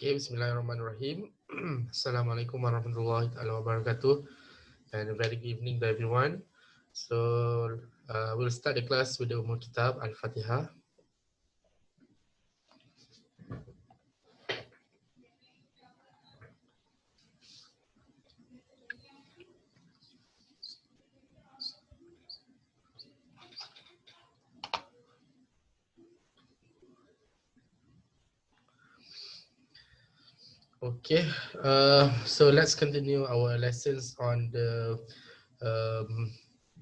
Okay, Bismillahirrahmanirrahim. Assalamualaikum warahmatullahi wabarakatuh, and a very good evening to everyone. So we'll start the class with the Ummul Kitab Al-Fatihah. Okay, so let's continue our lessons on the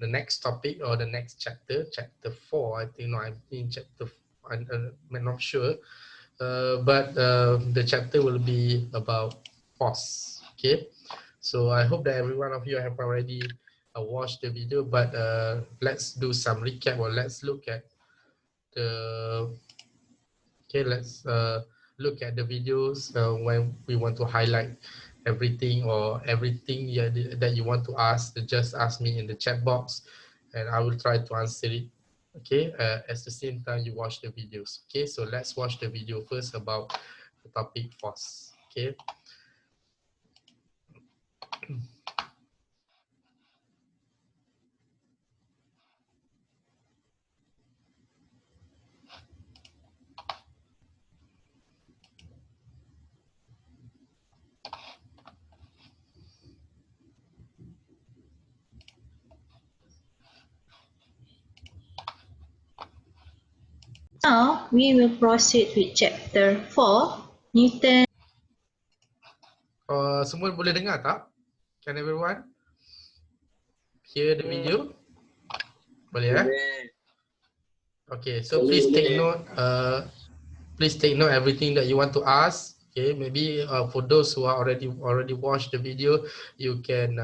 next topic or the next chapter, chapter 4. I think chapter. I'm not sure, but the chapter will be about force. Okay, so I hope that every one of you have already watched the video, but let's do some recap, or let's look at the. Okay, let's look at the videos when we want to highlight everything or everything that you want to ask. Just ask me in the chat box, and I will try to answer it. Okay, at the same time you watch the videos. Okay, so let's watch the video first about the topic force. Okay. Now we will proceed with chapter 4, Newton. Semua boleh dengar tak? Can everyone hear the video? Boleh ya? Okay, so please take note. Please take note everything that you want to ask. Okay, maybe for those who are already watched the video, you can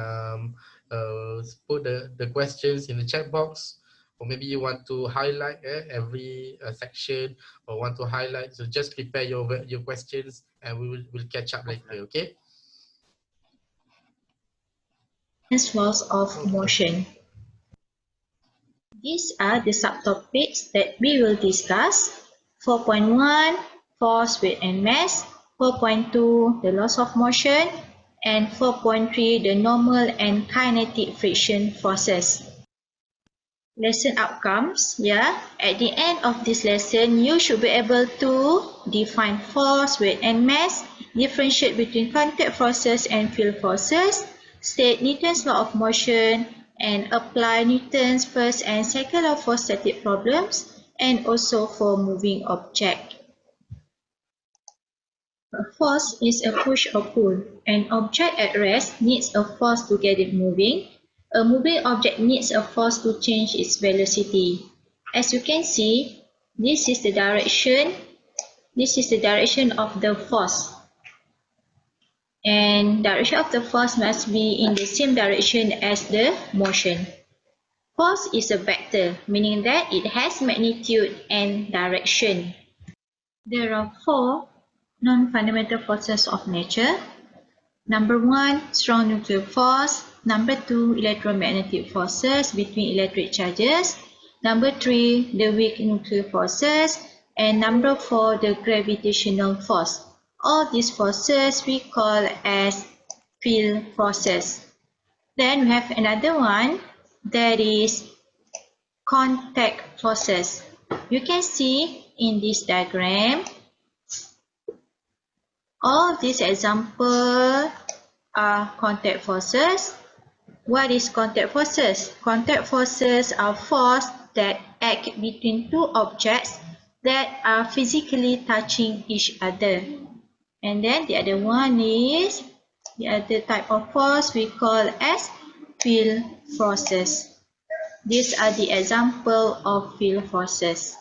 put the questions in the chat box, or maybe you want to highlight every section, or want to highlight. So just prepare your questions, and we'll catch up later. Okay. Force of motion. These are the subtopics that we will discuss. 4.1, force, weight and mass. 4.2, the laws of motion. And 4.3, the normal and kinetic friction forces. Lesson outcomes, at the end of this lesson, you should be able to define force, weight and mass, differentiate between contact forces and field forces, state Newton's law of motion, and apply Newton's first and second law for static problems, and also for moving object. A force is a push or pull. An object at rest needs a force to get it moving. A moving object needs a force to change its velocity. As you can see, this is the direction of the force. And direction of the force must be in the same direction as the motion. Force is a vector, meaning that it has magnitude and direction. There are 4 non-fundamental forces of nature. Number 1, strong nuclear force. Number 2, electromagnetic forces between electric charges. Number 3, the weak nuclear forces. And number 4, the gravitational force. All these forces we call as field forces. Then we have another one, that is contact forces. You can see in this diagram, all these examples are contact forces. What is contact forces? Contact forces are forces that act between two objects that are physically touching each other. And then the other one is, the other type of force we call as field forces. These are the examples of field forces.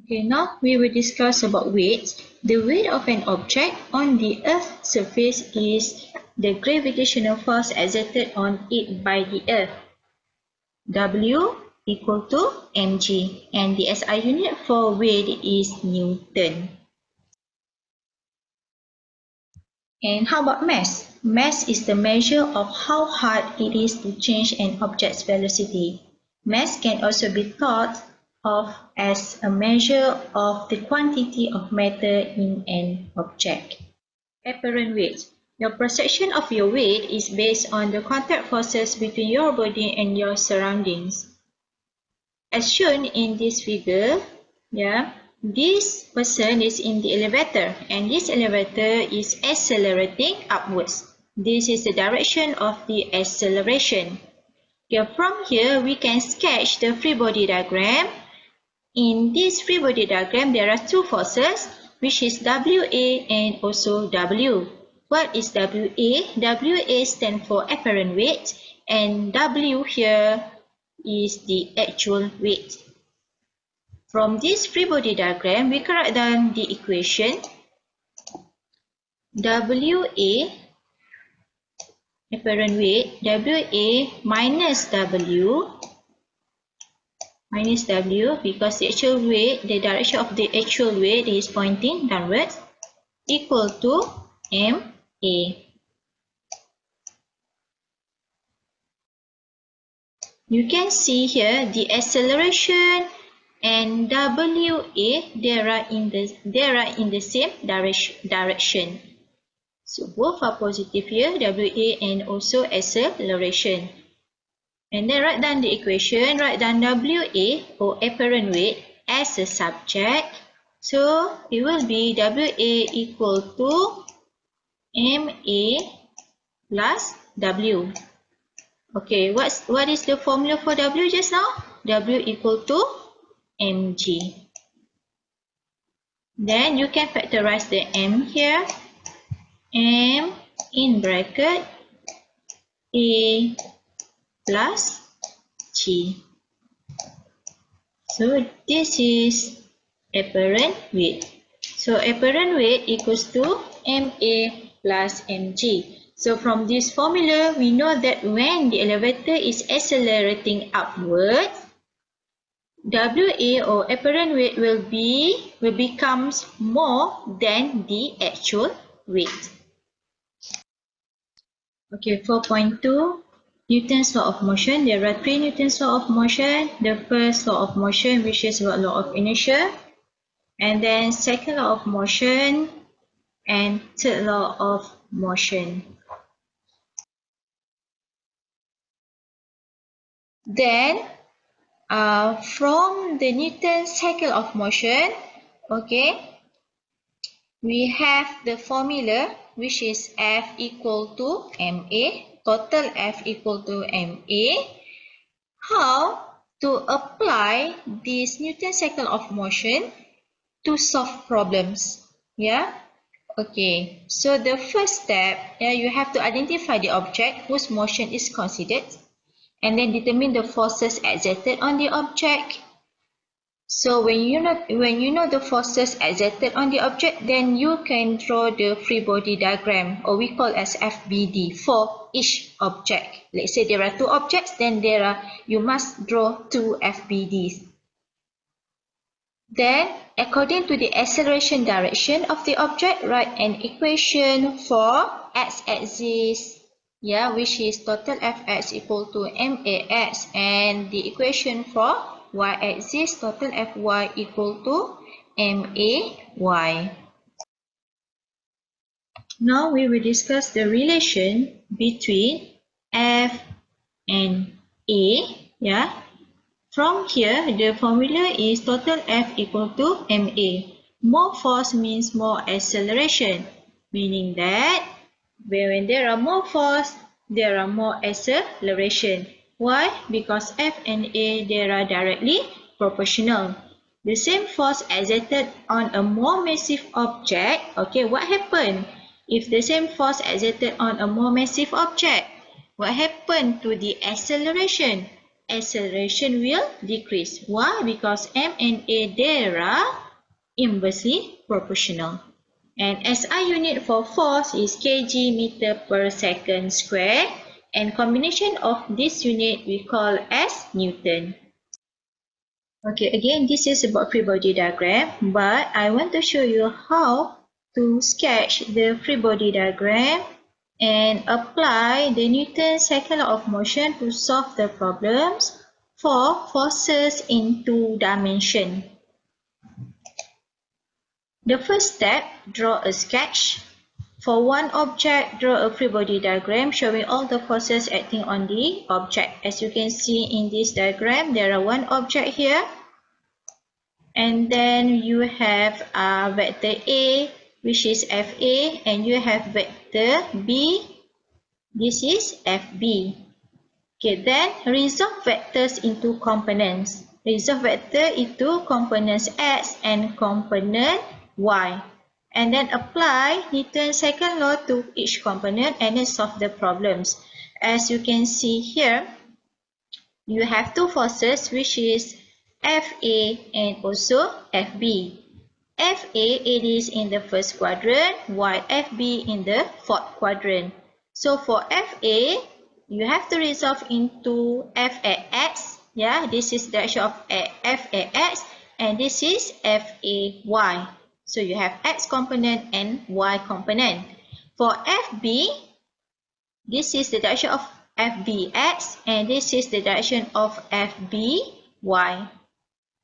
Okay, now we will discuss about weight. The weight of an object on the Earth's surface is the gravitational force exerted on it by the Earth. W equal to mg, and the SI unit for weight is Newton. And how about mass? Mass is the measure of how hard it is to change an object's velocity. Mass can also be thought as a measure of the quantity of matter in an object. Apparent weight. Your perception of your weight is based on the contact forces between your body and your surroundings. As shown in this figure, this person is in the elevator and this elevator is accelerating upwards. This is the direction of the acceleration. From here, we can sketch the free body diagram. In this free body diagram, there are two forces, which is WA and also W. What is WA? WA stands for apparent weight, and W here is the actual weight. From this free body diagram, we can write down the equation. WA, apparent weight, WA minus W, because the actual weight, the direction of the actual weight is pointing downwards, equal to MA. You can see here the acceleration and WA, they are in the same direction. So both are positive here, WA and also acceleration. And then write down the equation, write down WA or apparent weight as a subject. So it will be WA equal to MA plus W. Okay, what is the formula for W just now? W equal to mg. Then you can factorize the m here. M in bracket A plus G. So this is apparent weight. So apparent weight equals to MA plus mg. So from this formula, we know that when the elevator is accelerating upwards, WA or apparent weight will becomes more than the actual weight. Okay, 4.2, Newton's law of motion. There are three Newton's law of motion. The first law of motion, which is about law of inertia, and then second law of motion, and third law of motion. Then, from the Newton's cycle of motion, okay, we have the formula, which is F equal to MA, total F equal to MA. How to apply this Newton's cycle of motion to solve problems? Yeah. Okay. So the first step, you have to identify the object whose motion is considered, and then determine the forces exerted on the object. So when you know the forces exerted on the object, then you can draw the free body diagram, or we call as FBD, for each object. Let's say there are two objects, then you must draw two FBDs. Then, according to the acceleration direction of the object, write an equation for x-axis, which is total Fx equal to max, and the equation for y-axis, total Fy equal to may. Now we will discuss the relation between F and A. From here, the formula is total F equal to ma. More force means more acceleration, meaning that when there are more force, there are more acceleration. Why? Because F and A, they are directly proportional. The same force exerted on a more massive object, okay, what happened? If the same force exerted on a more massive object, what happened to the acceleration? Acceleration will decrease. Why? Because M and A, they are inversely proportional. And SI unit for force is kg meter per second square, and combination of this unit we call as Newton. Okay, again, this is about free body diagram, but I want to show you how to sketch the free body diagram and apply the Newton's second law of motion to solve the problems for forces in two dimensions. The first step, draw a sketch. For one object, draw a free body diagram showing all the forces acting on the object. As you can see in this diagram, there are one object here. And then you have vector A, which is FA, and you have vector B, this is FB. Okay, then resolve vectors into components. Resolve vector into components X and component Y. And then apply Newton's second law to each component and then solve the problems. As you can see here, you have two forces which is FA and also FB. FA, it is in the first quadrant, while FB in the fourth quadrant. So for FA, you have to resolve into F at X. Yeah, this is the direction of F at X, and this is FAY. So you have X component and Y component. For FB, this is the direction of FBX, and this is the direction of FBY.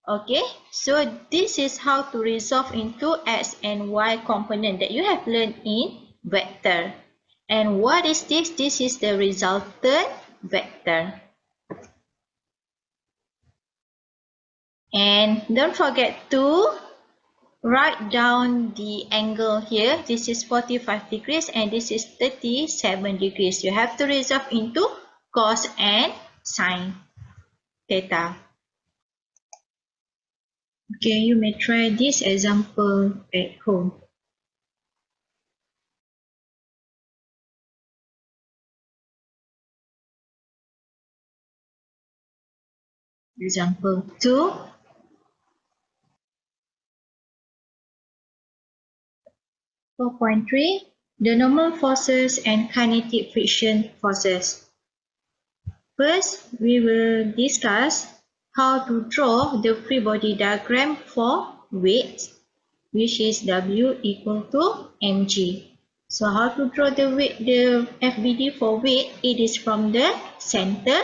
Okay, so this is how to resolve into X and Y component that you have learned in vector. And what is this? This is the resultant vector. And don't forget to write down the angle here. This is 45 degrees and this is 37 degrees. You have to resolve into cos and sine theta. Okay, you may try this example at home. Example 2. For point 3, the normal forces and kinetic friction forces. First, we will discuss how to draw the free body diagram for weight, which is W equal to mg. So how to draw the weight, the FBD for weight? It is from the center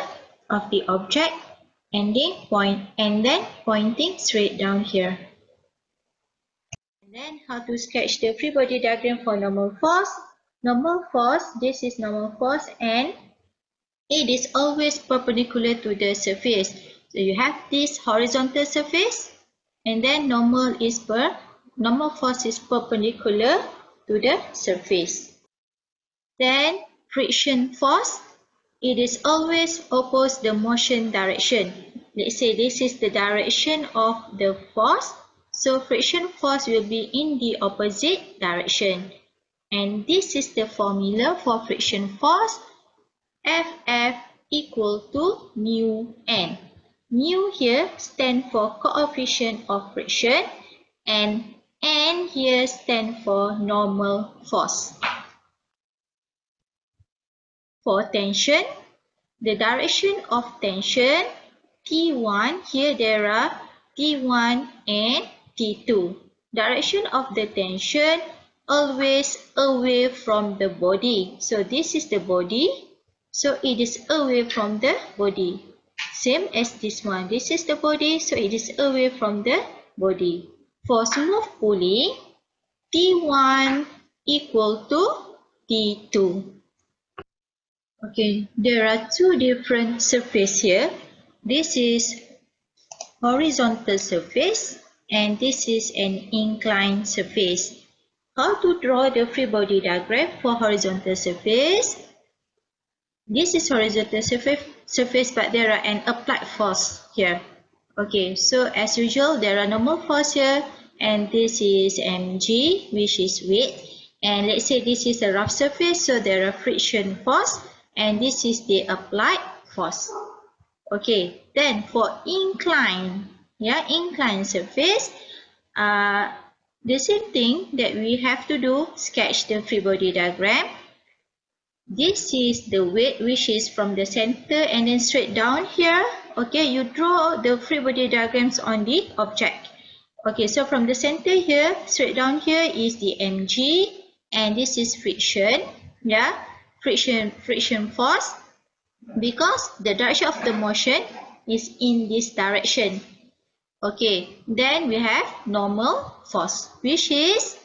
of the object and then pointing straight down here. And then how to sketch the free body diagram for normal force? Normal force, this is normal force and it is always perpendicular to the surface. So you have this horizontal surface and then normal force is perpendicular to the surface. Then friction force, it is always oppose the motion direction. Let's say this is the direction of the force. So friction force will be in the opposite direction. And this is the formula for friction force. Ff equal to mu n. Mu here stand for coefficient of friction and n here stand for normal force. For tension, the direction of tension T1, here there are T1 and T2. Direction of the tension always away from the body. So this is the body. So it is away from the body. Same as this one. This is the body. So it is away from the body. For smooth pulley, T1 equal to T2. Okay, there are two different surfaces here. This is horizontal surface and this is an inclined surface. How to draw the free body diagram for horizontal surface? This is horizontal surface but there are an applied force here. Okay, so as usual there are normal force here and this is mg which is weight. And let's say this is a rough surface, so there are friction force and this is the applied force. Okay, then for incline surface, the same thing that we have to do, sketch the free body diagram. This is the weight which is from the center and then straight down here. Okay, you draw the free body diagrams on the object. Okay, so from the center here, straight down here is the mg and this is friction. Yeah, friction force. Because the direction of the motion is in this direction. Okay, then we have normal force, which is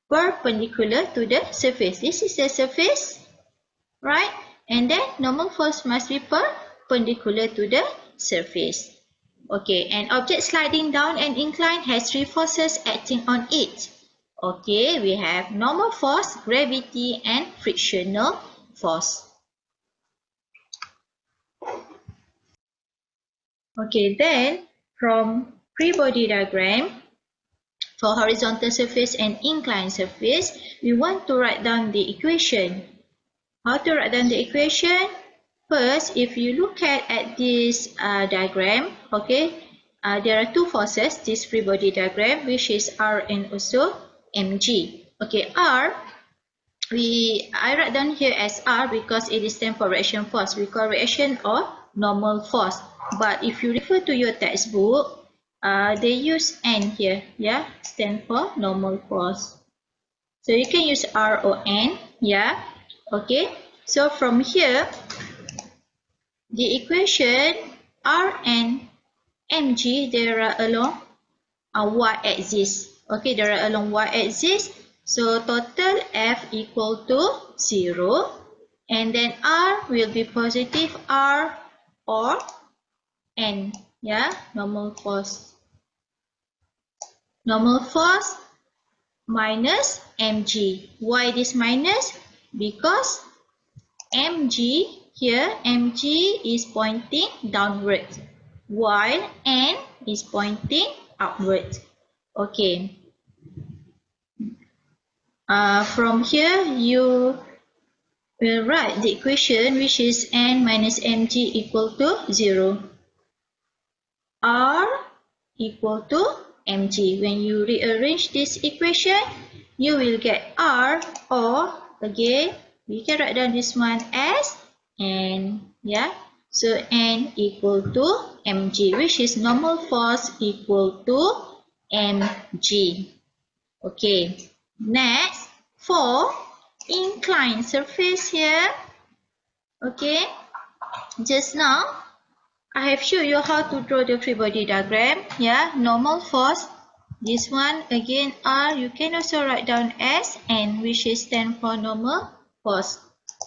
perpendicular to the surface. This is the surface, right? And then normal force must be perpendicular to the surface. Okay, an object sliding down an incline has three forces acting on it. Okay, we have normal force, gravity, and frictional force. Okay, then from free body diagram, for horizontal surface and inclined surface, we want to write down the equation. How to write down the equation? First, if you look at this diagram, okay, there are two forces, this free body diagram, which is R and also mg. Okay, R, I write down here as R because it is stand for reaction force. We call reaction or normal force. But if you refer to your textbook, they use N here, yeah, stand for normal force. So you can use R or N, yeah, okay. So from here, the equation R and mg, they are along y-axis. Okay, they are along y-axis. So total F equal to 0. And then R will be positive R or N. Yeah, normal force. Normal force minus mg. Why this minus? Because mg here, mg is pointing downward, while n is pointing upward. Okay. From here, you will write the equation, which is n minus mg equal to 0. R equal to mg. When you rearrange this equation, you will get R, or again, we can write down this one as N. Yeah, so N equal to mg, which is normal force equal to mg. Okay, next, for inclined surface here, okay, just now I have shown you how to draw the free body diagram. Yeah, normal force. This one again R, you can also write down as N, which is stand for normal force.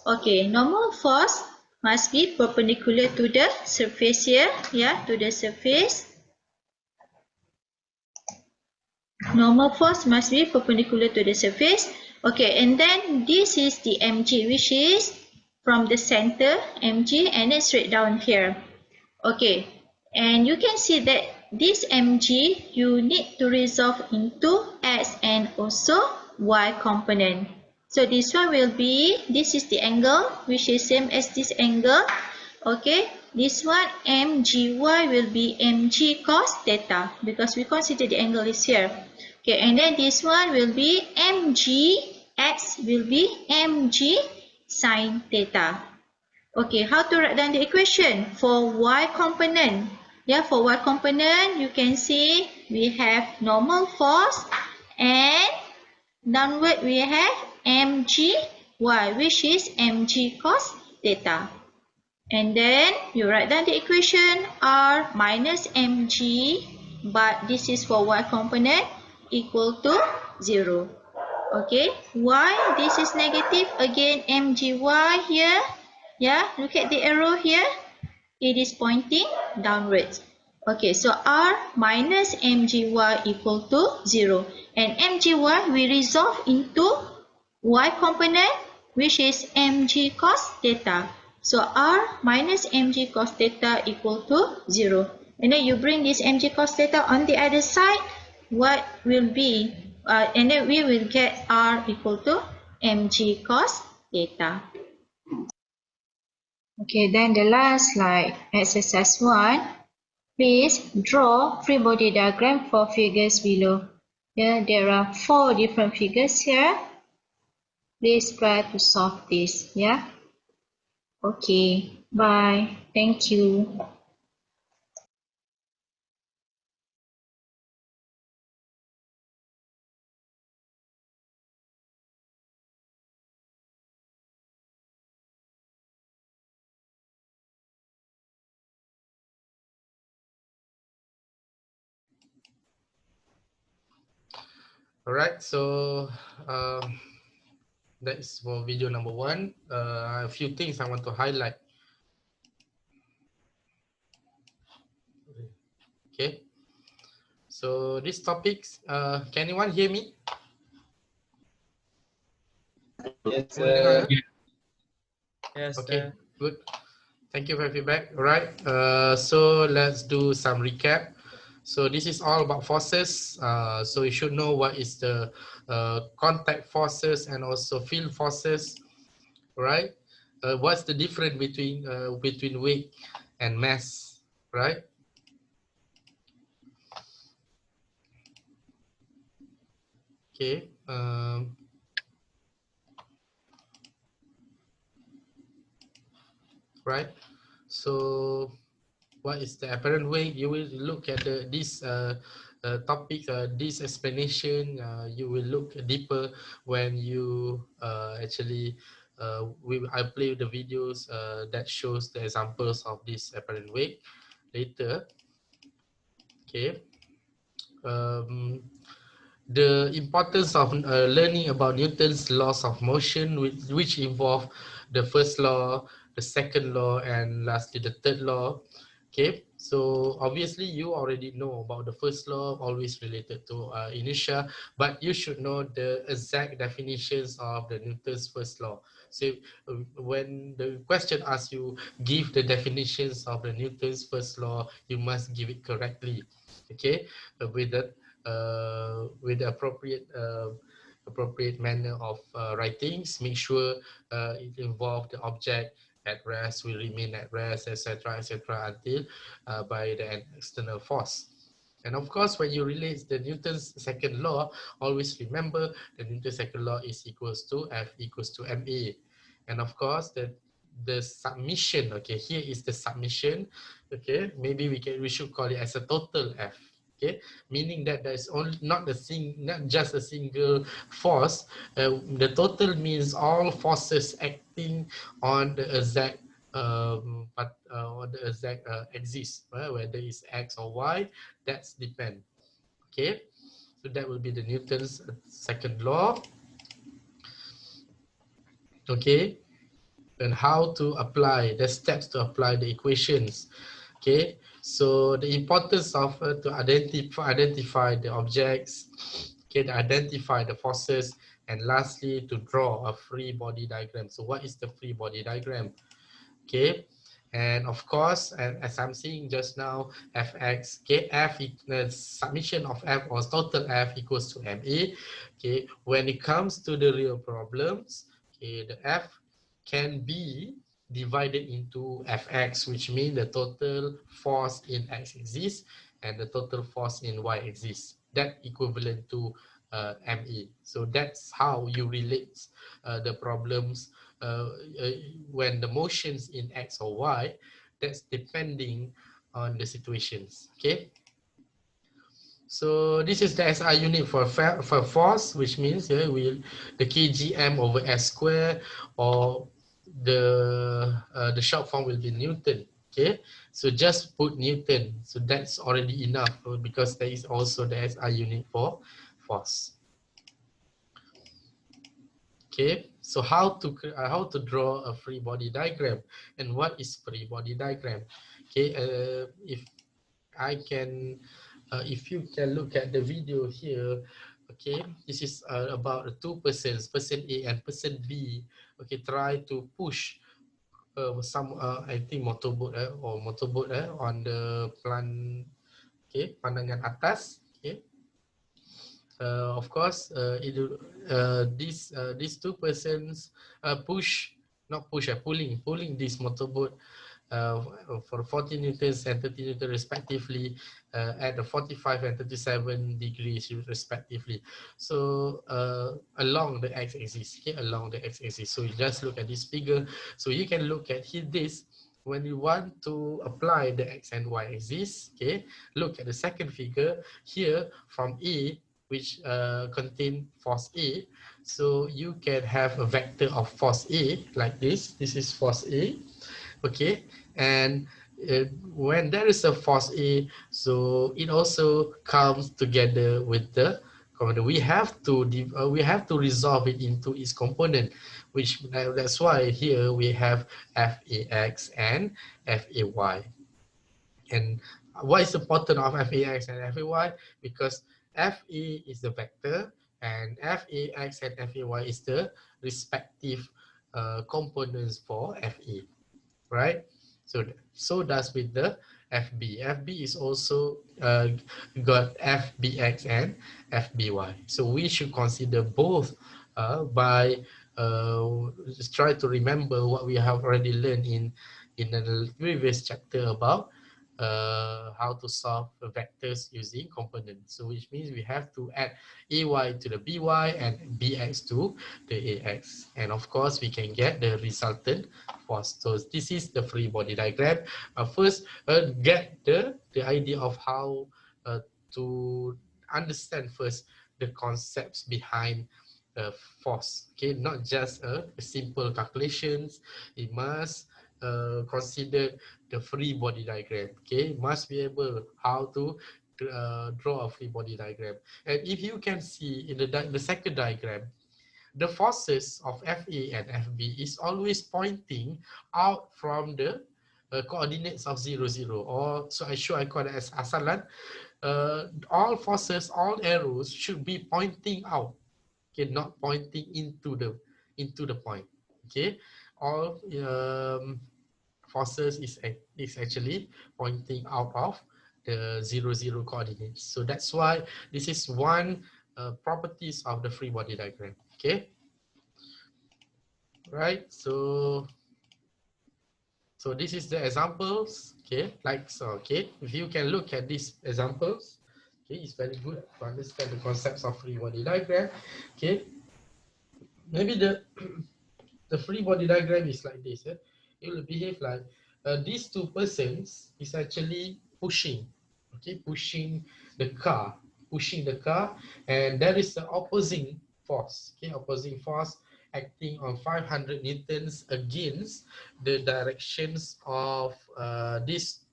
Okay, normal force must be perpendicular to the surface here. Yeah, to the surface. Normal force must be perpendicular to the surface. Okay, and then this is the mg, which is from the center, mg, and it's straight down here. Okay, and you can see that this mg, you need to resolve into x and also y component. So this one will be, this is the angle, which is same as this angle. Okay, this one mgy will be mg cos theta, because we consider the angle is here. Okay, and then this one will be mgx will be mg sin theta. Okay, how to write down the equation for y component? Yeah, for y component, you can see we have normal force, and downward we have mgy, which is mg cos theta. And then you write down the equation R minus mg, but this is for y component, equal to 0. Okay, why this is negative? Again, mgy here. Yeah, look at the arrow here. It is pointing downwards. Okay, so R minus mgy equal to 0. And mgy we resolve into y component, which is mg cos theta. So R minus mg cos theta equal to 0. And then you bring this mg cos theta on the other side, what will be? And then we will get R equal to mg cos theta. Okay, then the last slide, exercise 1. Please draw free body diagram for figures below. Yeah, there are 4 different figures here. Please try to solve this. Yeah. Okay, bye. Thank you. All right, so that is for video number 1. A few things I want to highlight. Okay, so these topics, can anyone hear me? Yes, Anyone dengar? sir. Yes, Okay, good. Thank you for your feedback. All right, so let's do some recap. So this is all about forces. So you should know what is the contact forces and also field forces, right? What's the difference between weight and mass, right? Okay. Right. So what is the apparent weight? You will look at this topic, this explanation. You will look deeper when you actually I play the videos that shows the examples of this apparent weight later. Okay. Um, the importance of learning about Newton's laws of motion, which involve the first law, the second law, and lastly the third law. Okay, so obviously you already know about the first law, always related to inertia, but you should know the exact definitions of the Newton's first law. So when the question asks you give the definitions of the Newton's first law, you must give it correctly. Okay, with the appropriate manner of writings. Make sure it involves the object at rest will remain at rest, etc., until by the external force. And of course, when you relate the Newton's second law, always remember the Newton's second law is equals to F equals to ma. And of course, the submission. Okay, here is the submission. Okay, maybe we should call it as a total F. Okay, meaning that there's only not just a single force. The total means all forces acting on the exact on the exact axis, whether it's x or y, that's depend. Okay, so that will be the Newton's second law. Okay, and how to apply the steps to apply the equations. Okay, so the importance of to identify the objects, okay, to identify the forces, and lastly to draw a free body diagram. So what is the free body diagram? Okay, and of course, and as I'm seeing just now, fx, okay, the submission of f or total f equals to ma. Okay, when it comes to the real problems, okay, the f can be divided into fx, which means the total force in x-axis and the total force in y-axis. That equivalent to ma. So that's how you relate the problems uh, when the motions in x or y. That's depending on the situations. Okay. So this is the SI unit for force, which means the kgm over s square, or the short form will be Newton. Okay, so just put Newton. So that's already enough because there is also the SI unit for force. Okay, so how to draw a free body diagram, and what is free body diagram? Okay, if you can look at the video here, okay, this is about the two persons, person A and person B. Okay, try to push some I think motorboat on the plan. Okay, pandangan atas. Okay, of course, these two persons pulling this motorboat uh, for 40 newtons and 30 newtons respectively at the 45 and 37 degrees respectively. So along the x-axis, okay, along the x-axis. So you just look at this figure. So you can look at this. When you want to apply the x and y axis, okay, look at the second figure here from A, which contain force A. So you can have a vector of force A like this. This is force A, okay? And when there is a force A, so it also comes together with the component. We have to resolve it into its component, which that's why here we have fax and fay. And what is important of fax and fay? Because fa is the vector and fax and fay is the respective components for fe, right? So does with the FB. FB is also got FBX and FBY. So we should consider both by just try to remember what we have already learned in the previous chapter about how to solve the vectors using components. So which means we have to add AY to the BY and BX to the AX. And of course, we can get the resultant force. So this is the free body diagram. First, get the idea of how to understand first the concepts behind force. Okay, not just a simple calculations. It must consider the free body diagram. Okay, must be able how to draw a free body diagram. And if you can see in the second diagram, the forces of FA and FB is always pointing out from the coordinates of 0, 0, or so I call it as asalan. All forces, all arrows should be pointing out, okay, not pointing into the point. Okay, all forces is actually pointing out of the 0, 0 coordinates. So that's why this is one properties of the free body diagram. Okay, right? So this is the examples. Okay, like so. Okay, if you can look at these examples, okay, it's very good to understand the concepts of free body diagram. Okay, maybe the free body diagram is like this. It will behave like these two persons is actually pushing, okay, pushing the car, and there is the opposing force, okay, opposing force acting on 500 newtons against the directions of these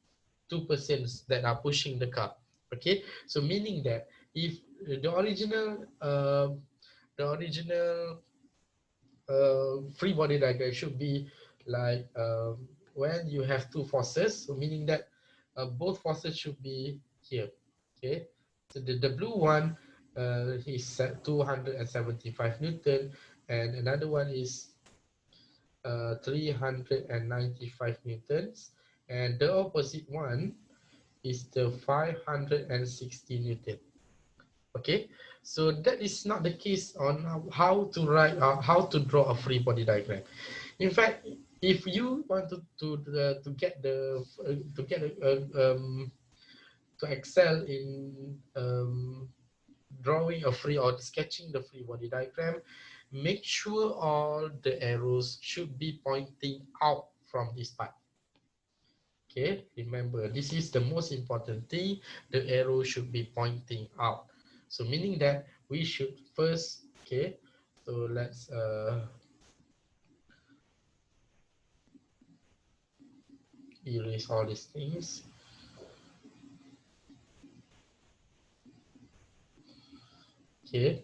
two persons that are pushing the car. Okay, so meaning that if the original free body diagram should be like when you have two forces, so meaning that both forces should be here. Okay, so the blue one is at 275 Newton, and another one is 395 Newtons, and the opposite one is the 560 Newton. Okay, so that is not the case on how to write how to draw a free body diagram. In fact, if you want to get the to excel in drawing a free or sketching the free body diagram, make sure all the arrows should be pointing out from this part. Okay, remember this is the most important thing. The arrow should be pointing out. So meaning that we should first, okay, so let's erase all these things. Okay,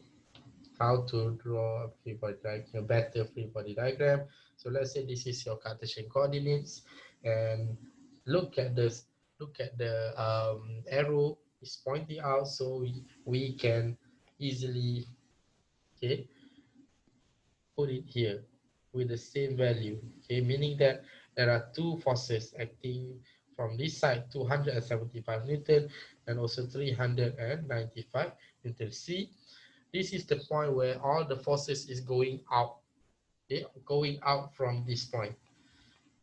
how to draw a free body diagram, a better free body diagram. So let's say this is your Cartesian coordinates, and look at this. Look at the arrow is pointing out, so we can easily, okay, put it here with the same value. Okay, meaning that there are two forces acting from this side, 275 Newton and also 395 Newton. See, this is the point where all the forces is going out. Okay, going out from this point.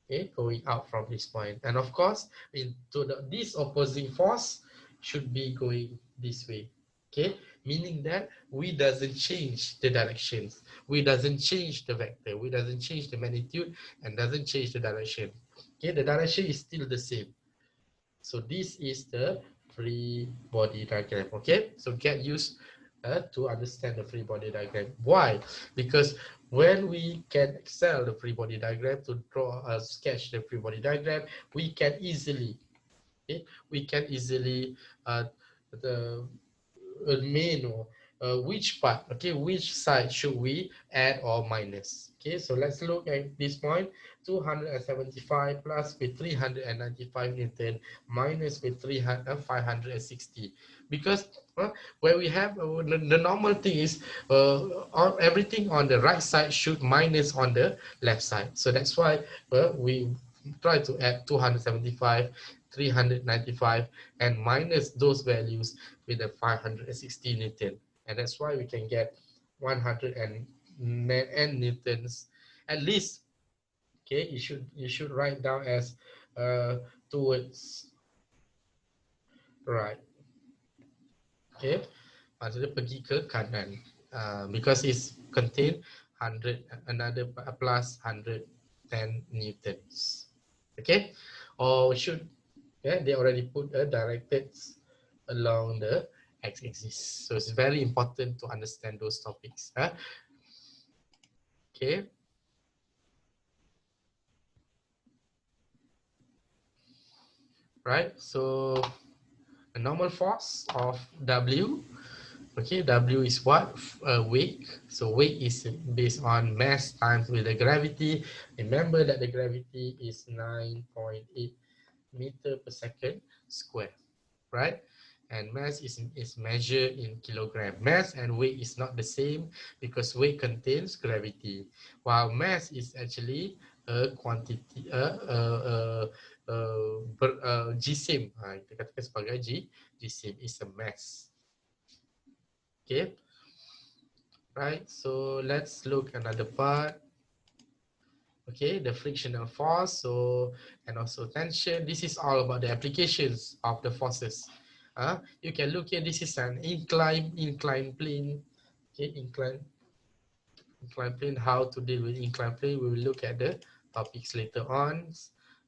Okay, going out from this point. And of course, this opposing force should be going this way. Okay, meaning that we doesn't change the directions, we doesn't change the vector, we doesn't change the magnitude, and doesn't change the direction. Okay, the direction is still the same. So this is the free body diagram. Okay, so get used to understand the free body diagram. Why? Because when we can excel the free body diagram to draw sketch the free body diagram, we can easily, okay, we can easily the main or which part, okay, which side should we add or minus. Okay, so let's look at this point. 275 plus with 395 Newton minus with 560, because where we have the normal thing is everything on the right side should minus on the left side. So that's why we try to add 275, 395 and minus those values with the 560 Newton, and that's why we can get 110 newtons at least. Okay, you should write down as towards right. Okay, maksudnya pergi ke kanan, because it's contain 100 another plus 110 newtons. Okay, or should, yeah, they already put a directed along the x-axis, so it's very important to understand those topics. Okay, right, so a normal force of W. Okay, W is what? Weight. So weight is based on mass times with the gravity. Remember that the gravity is 9.8 meter per second square, right? And mass is measured in kilogram. Mass and weight is not the same because weight contains gravity, while mass is actually a quantity, jisim. Kita katakan sebagai jisim is a mass. Okay, right. So let's look another part. Okay, the frictional force, so, and also tension. This is all about the applications of the forces. You can look here, this is an inclined plane. Okay, inclined plane, how to deal with inclined plane. We will look at the topics later on.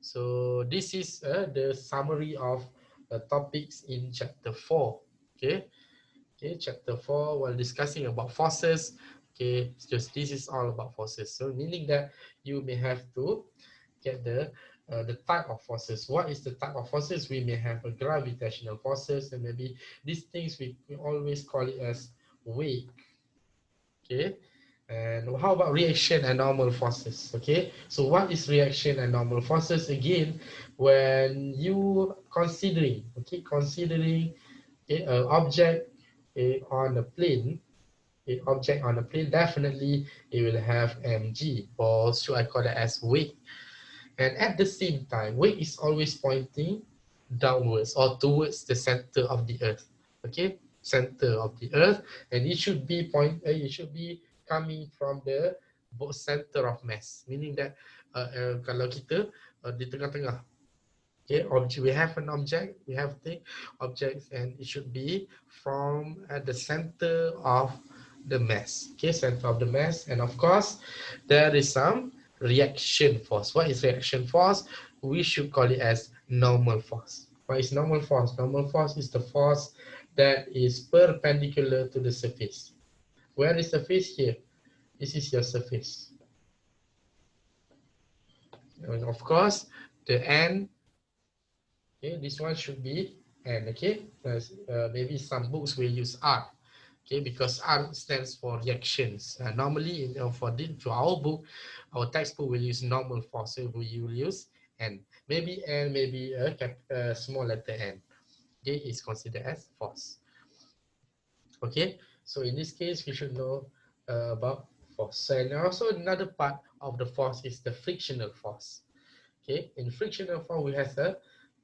So this is the summary of the topics in chapter 4. Okay, okay, chapter 4, while discussing about forces. Okay, just this is all about forces. So meaning that you may have to get the type of forces. What is the type of forces? We may have a gravitational forces, and maybe these things we always call it as weight. Okay, and how about reaction and normal forces? Okay, so what is reaction and normal forces? Again, when you considering, okay, considering an object on a plane, definitely it will have mg, or should I call it as weight. And at the same time, weight is always pointing downwards or towards the center of the earth. Okay, center of the earth, and it should be coming from the center of mass, meaning that kalau kita di tengah-tengah. Okay, object, we have an object, we have the objects, and it should be from at the center of the mass. Okay, center of the mass, and of course, there is some reaction force. What is reaction force? We should call it as normal force. What is normal force? Normal force is the force that is perpendicular to the surface. Where is the surface here? This is your surface. And of course, the end. Okay, this one should be N. Okay, maybe some books will use R. Okay, because R stands for reactions. Normally, for our book, our textbook will use normal force. So we will use N. Maybe N, maybe a small letter N. Okay, is considered as force. Okay, so in this case, we should know about force. And also another part of the force is the frictional force. Okay, in frictional force, we have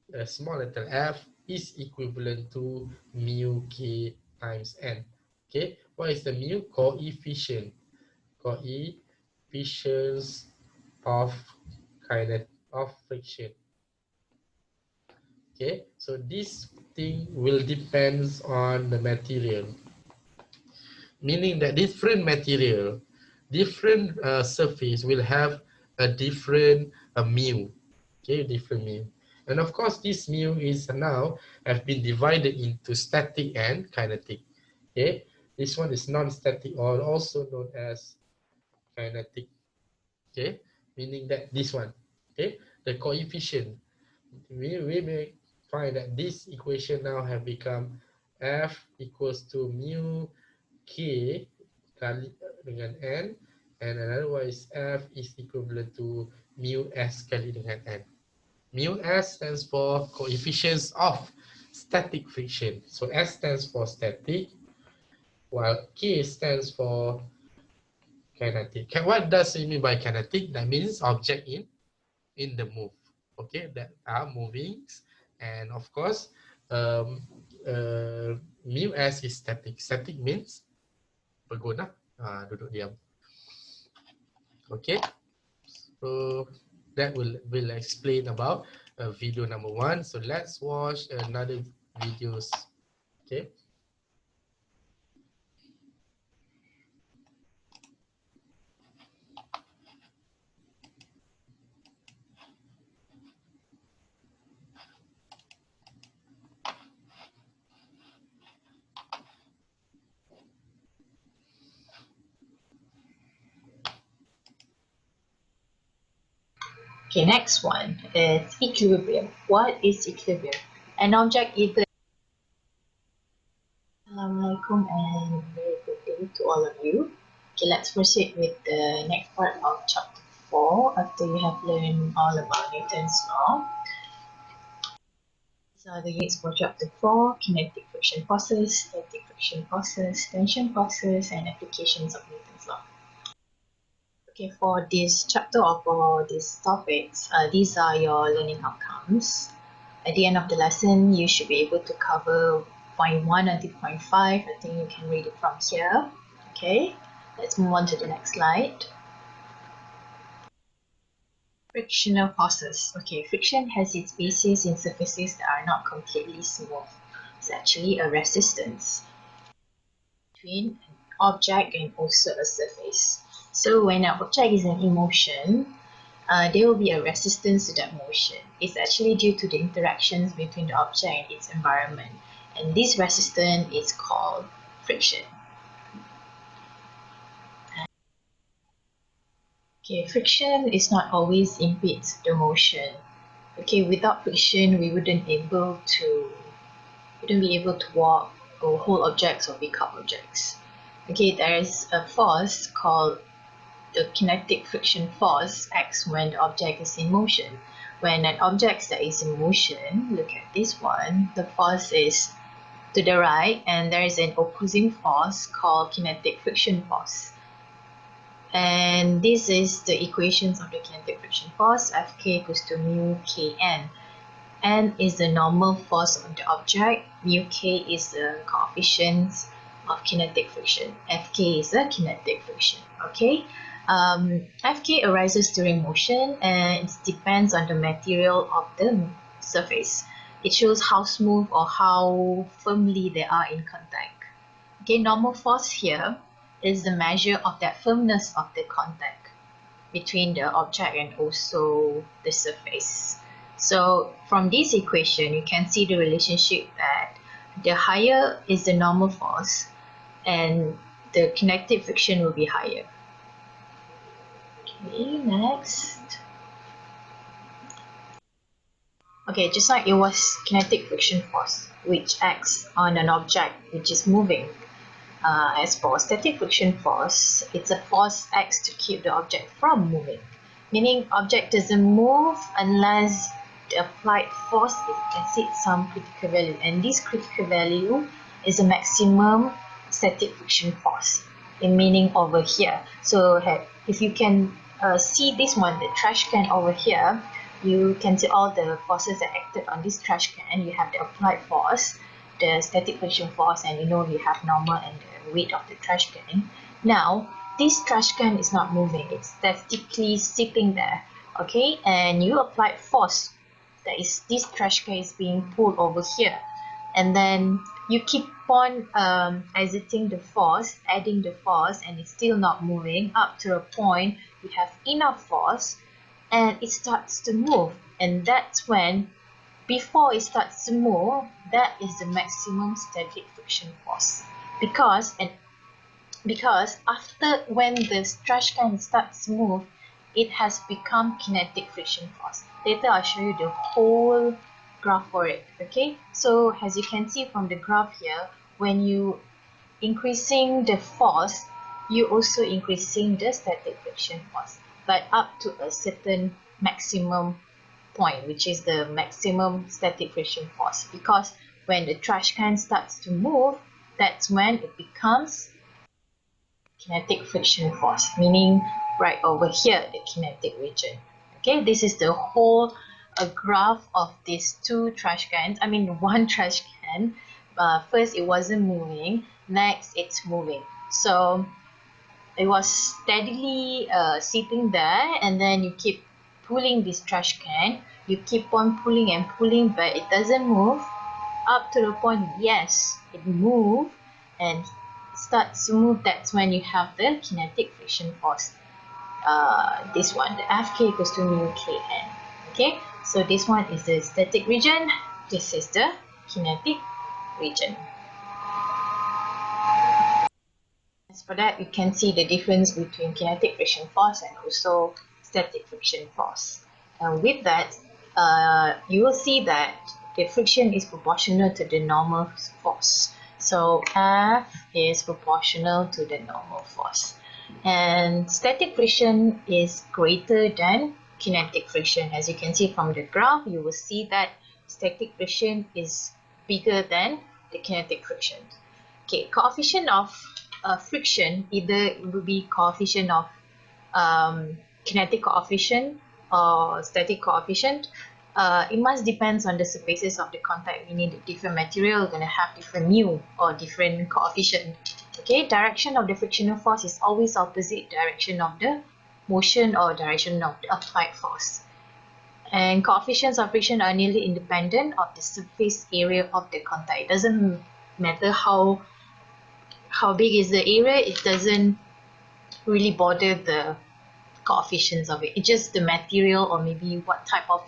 a small letter f is equivalent to mu k times n. Okay, what is the mu? Coefficient of friction. Okay, so this thing will depends on the material, meaning that different material, different surface will have a different mu. Okay, different mu. And of course, this mu is now have been divided into static and kinetic. Okay, this one is non-static, or also known as kinetic. Okay, meaning that this one, okay, the coefficient, we may find that this equation now have become F equals to mu K kali dengan N, and another one is F is equivalent to mu S kali dengan N. Mu S stands for coefficients of static friction. So S stands for static, while K stands for kinetic. What does it mean by kinetic? That means object in the move. Okay, that are moving, and of course, mu S is static. Static means berguna, duduk diam. Okay, so that will explain about video number 1. So let's watch another videos. Okay. Okay, next one is equilibrium. What is equilibrium? An object either. Assalamualaikum and very good day to all of you. Okay, let's proceed with the next part of chapter 4 after you have learned all about Newton's law. These are the units for chapter 4: kinetic friction forces, static friction forces, tension forces, and applications of Newton's law. Okay, for this chapter or for these topics, these are your learning outcomes. At the end of the lesson, you should be able to cover point 1 until point 5. I think you can read it from here. Okay, let's move on to the next slide. Frictional forces. Okay, friction has its basis in surfaces that are not completely smooth. It's actually a resistance between an object and also a surface. So when an object is in motion, there will be a resistance to that motion. It's actually due to the interactions between the object and its environment. And this resistance is called friction. Okay, friction is not always impedes the motion. Okay, without friction, we wouldn't be able to walk or hold objects or pick up objects. Okay, there is a force called the kinetic friction force acts when the object is in motion. When an object that is in motion, look at this one, the force is to the right and there is an opposing force called kinetic friction force. And this is the equations of the kinetic friction force. Fk equals to mu kn. N is the normal force of the object. Mu k is the coefficient of kinetic friction. Fk is the kinetic friction. Okay. Fk arises during motion and it depends on the material of the surface. It shows how smooth or how firmly they are in contact. Okay, normal force here is the measure of that firmness of the contact between the object and also the surface. So from this equation, you can see the relationship that the higher is the normal force and the kinetic friction will be higher. Okay, next. Okay, just like it was kinetic friction force, which acts on an object which is moving. As for static friction force, it's a force acts to keep the object from moving. Meaning object doesn't move unless the applied force exceeds some critical value. And this critical value is a maximum static friction force. In meaning over here. So if you can see this one, the trash can over here, you can see all the forces that acted on this trash can. You have the applied force, the static friction force, and you have normal and the weight of the trash can. Now, this trash can is not moving, it's statically sitting there, okay? And you applied force, that is, this trash can is being pulled over here. And then you keep on exerting the force, adding the force, and it's still not moving up to a point you have enough force and it starts to move. And that's when, before it starts to move, that is the maximum static friction force. Because after when the trash can starts to move, it has become kinetic friction force. Later I'll show you the whole graph for it. Okay, so as you can see from the graph here, when you increasing the force, you also increasing the static friction force, but up to a certain maximum point, which is the maximum static friction force. Because when the trash can starts to move, that's when it becomes kinetic friction force, meaning right over here, the kinetic region. Okay, this is the whole graph of these two trash cans. I mean, one trash can. First, it wasn't moving. Next, it's moving. So it was steadily sitting there, and then you keep pulling this trash can. You keep on pulling and pulling, but it doesn't move. Up to the point, yes, it moved and starts to move. That's when you have the kinetic friction force. This one, the Fk equals to mu Kn. Okay, so this one is the static region. This is the kinetic region. As for that, you can see the difference between kinetic friction force and also static friction force. With that, you will see that the friction is proportional to the normal force. So F is proportional to the normal force. And static friction is greater than kinetic friction. As you can see from the graph, you will see that static friction is bigger than the kinetic friction. Okay, coefficient of friction, either it will be coefficient of kinetic coefficient or static coefficient. It must depends on the surfaces of the contact, meaning the different material are going to have different mu or different coefficient. Okay, direction of the frictional force is always opposite direction of the motion or direction of the applied force. And coefficients of friction are nearly independent of the surface area of the contact. It doesn't matter how big is the area, it doesn't really bother the coefficients of it. It's just the material or maybe what type of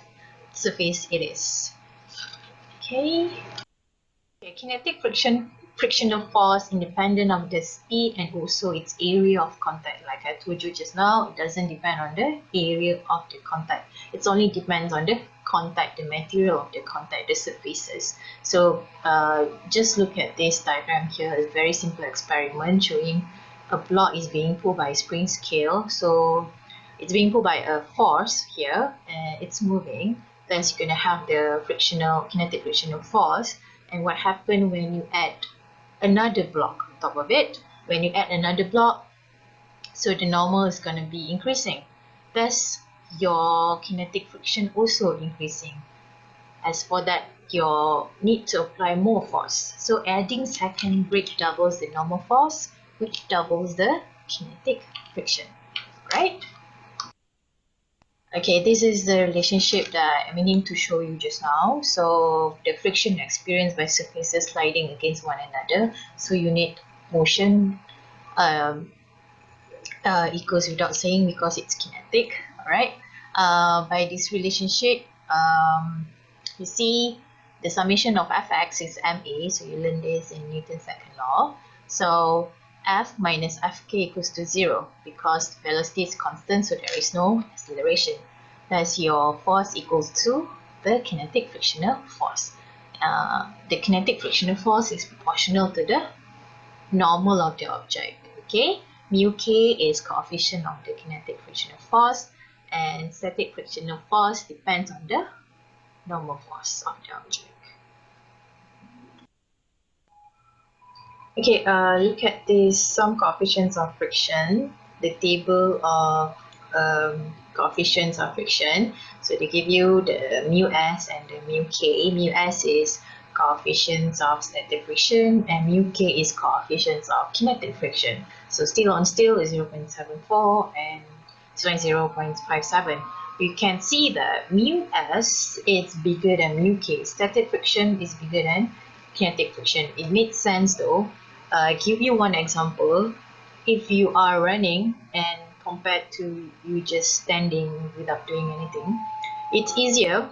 surface it is. Okay. Kinetic frictional force independent of the speed and also its area of contact. Like I told you just now, it doesn't depend on the area of the contact. It only depends on the contact, the material of the contact, the surfaces. So just look at this diagram here. It's a very simple experiment showing a block is being pulled by a spring scale. So it's being pulled by a force here and it's moving. Thus you're going to have the kinetic frictional force. And what happens when you add another block on top of it? When you add another block, so the normal is going to be increasing. Thus, your kinetic friction also increasing. As for that, you need to apply more force. So adding second brake doubles the normal force, which doubles the kinetic friction, right? Okay, this is the relationship that I'm meaning to show you just now. So the friction experienced by surfaces sliding against one another. So unit motion equals without saying because it's kinetic. Alright. By this relationship, you see the summation of Fx is ma. So you learn this in Newton's second law. So F minus Fk equals to 0 because velocity is constant, so there is no acceleration. Thus, your force equals to the kinetic frictional force. The kinetic frictional force is proportional to the normal of the object. Okay, mu k is coefficient of the kinetic frictional force, and static frictional force depends on the normal force of the object. Okay, look at this, some coefficients of friction, the table of coefficients of friction. So they give you the mu s and the mu k. Mu s is coefficients of static friction and mu k is coefficients of kinetic friction. So steel on steel is 0.74 and this one is 0.57. You can see that mu s is bigger than mu k. Static friction is bigger than kinetic friction. It makes sense though. Give you one example. If you are running and compared to you just standing without doing anything, it's easier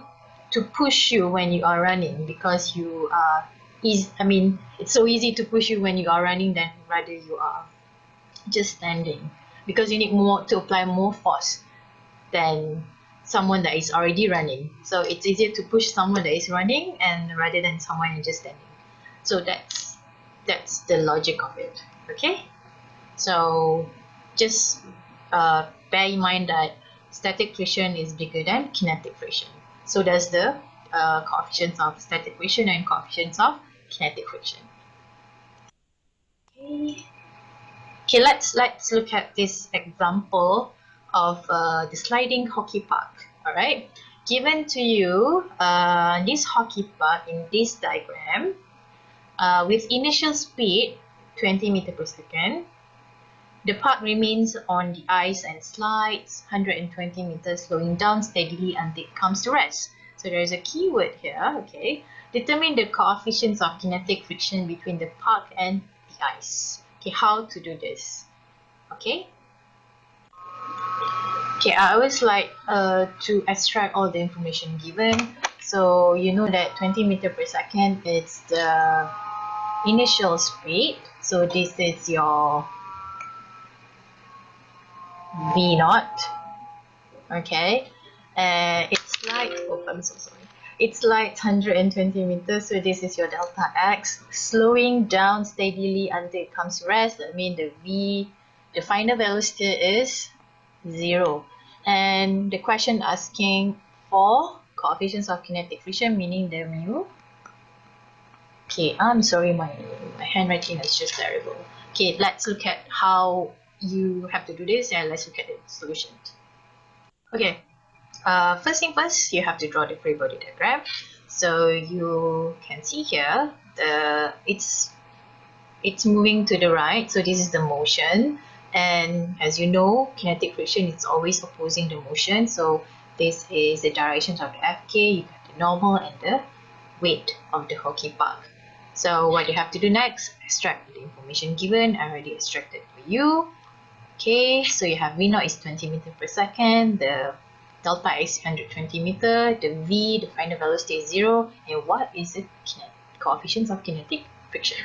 to push you when you are running because you are it's so easy to push you when you are running than rather you are just standing, because you need more to apply more force than someone that is already running. So it's easier to push someone that is running and rather than someone just standing. So that's That's the logic of it. Okay, so just bear in mind that static friction is bigger than kinetic friction. So does the coefficients of static friction and coefficients of kinetic friction. Okay, let's look at this example of the sliding hockey puck. All right, given to you this hockey puck in this diagram with initial speed 20 meter per second. The puck remains on the ice and slides 120 meters, slowing down steadily until it comes to rest. So there is a keyword here. Okay, determine the coefficients of kinetic friction between the puck and the ice. Okay, how to do this? Okay, I always like to extract all the information given. So you know that 20 meter per second is the initial speed. So this is your V naught. Okay, it's like, oh, I'm so sorry. It's like 120 meters, so this is your delta x, slowing down steadily until it comes to rest. That means the final velocity is 0. And the question asking for coefficients of kinetic friction, meaning the mu. Okay, I'm sorry, my handwriting is just terrible. Okay, let's look at how you have to do this, and let's look at the solution. Okay, first thing first, you have to draw the free body diagram. So you can see here it's moving to the right. So this is the motion, and as you know, kinetic friction is always opposing the motion. So this is the direction of the Fk. You got the normal and the weight of the hockey puck. So what you have to do next? Extract the information given. I already extracted for you. Okay, so you have V naught is 20 meters per second. The delta is 120 meter, the V, the final velocity is 0, and what is the coefficients of kinetic friction?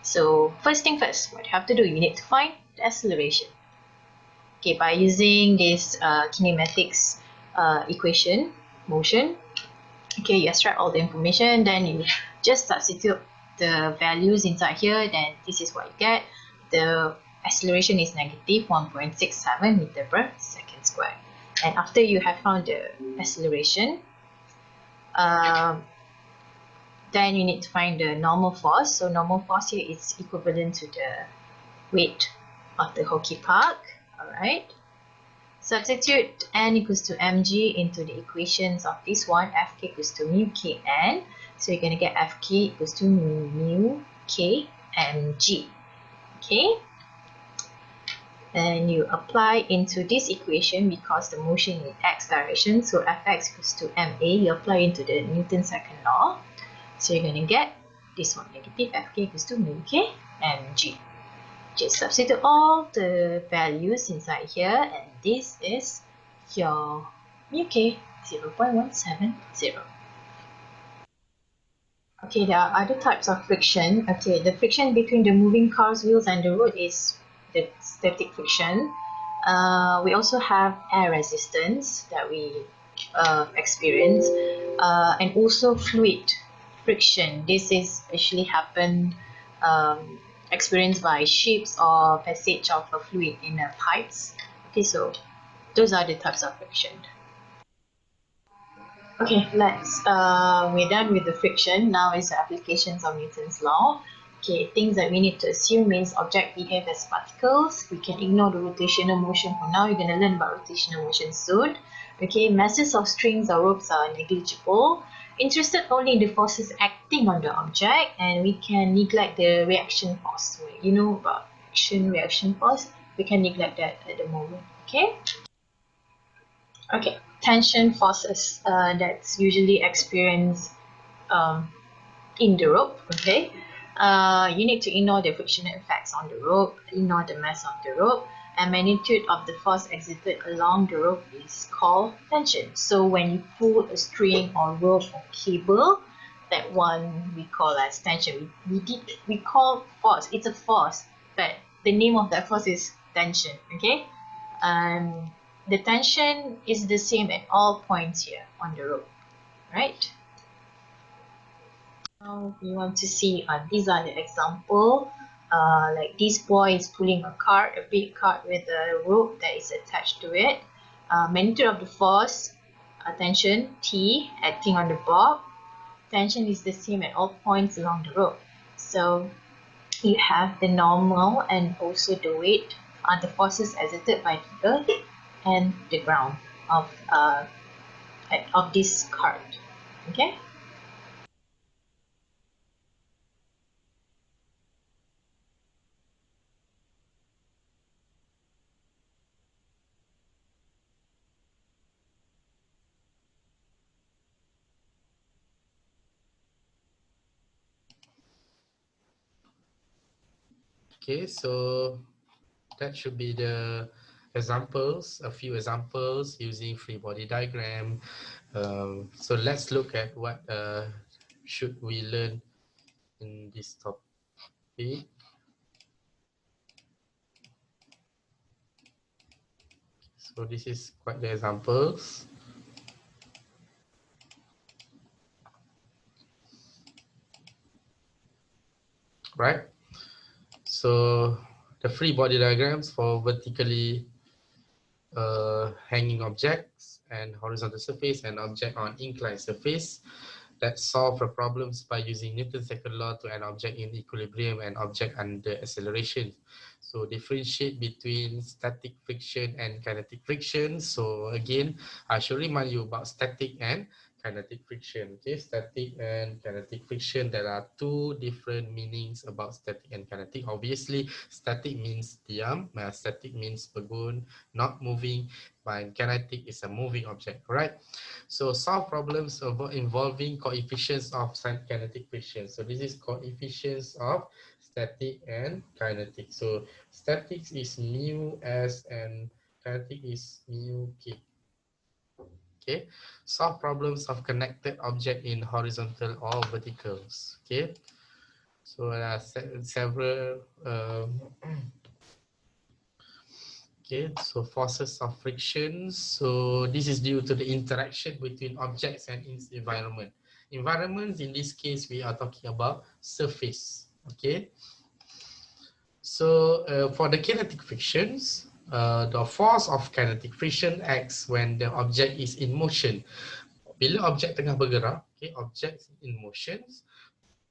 So first thing first, what you have to do, you need to find the acceleration. Okay, by using this kinematics equation, motion, okay, you extract all the information, then you just substitute the values inside here, then this is what you get. The acceleration is negative 1.67 meter per second square. And after you have found the acceleration, then you need to find the normal force. So normal force here is equivalent to the weight of the hockey puck. Alright. Substitute n equals to mg into the equations of this one. Fk equals to mu kn. So you're going to get Fk equals to mu k mg. Okay. And you apply into this equation because the motion in x direction, so Fx equals to ma, you apply into the Newton's second law. So you're going to get this one, negative Fk equals to mu k mg. Just substitute all the values inside here, and this is your mu k 0.170. Okay, there are other types of friction. Okay, the friction between the moving car's wheels and the road is the static friction. We also have air resistance that we experience, and also fluid friction. This is actually happened experienced by ships or passage of a fluid in pipes. Okay, so those are the types of friction. Okay, we're done with the friction. Now is the applications of Newton's law. Okay, things that we need to assume means object behave as particles. We can ignore the rotational motion for now. You're going to learn about rotational motion soon. Okay, masses of strings or ropes are negligible. Interested only in the forces acting on the object, and we can neglect the reaction force. You know about reaction force. We can neglect that at the moment. Okay. Okay, tension forces that's usually experienced in the rope. Okay, you need to ignore the frictional effects on the rope, ignore the mass of the rope, and magnitude of the force exerted along the rope is called tension. So when you pull a string or rope or cable, that one we call as tension. We call force. It's a force, but the name of that force is tension. Okay, the tension is the same at all points here on the rope, right? Now we want to see these are the example. Like this boy is pulling a cart, a big cart with a rope that is attached to it. Magnitude of the force, tension T acting on the bob. Tension is the same at all points along the rope. So you have the normal and also the weight, the forces exerted by the earth and the ground of this cart. Okay. Okay, so that should be the examples, a few examples using free body diagram. So let's look at what should we learn in this topic. So this is quite the examples, right? So the free body diagrams for vertically hanging objects and horizontal surface and object on inclined surface that solve the problems by using Newton's second law to an object in equilibrium and object under acceleration. So differentiate between static friction and kinetic friction. So again, I should remind you about static and kinetic friction. Okay, static and kinetic friction. There are two different meanings about static and kinetic. Obviously, static means diam, static means bergun, not moving, but kinetic is a moving object, right? So solve problems involving coefficients of kinetic friction. So this is coefficients of static and kinetic. So static is mu s and kinetic is mu k. Okay, solve problems of connected object in horizontal or verticals. Okay, so there are several okay, so forces of friction. So this is due to the interaction between objects and its environment. Environments, in this case, we are talking about surface. Okay, so for the kinetic frictions, the force of kinetic friction acts when the object is in motion. Bila objek tengah bergerak, okay, objects in motions.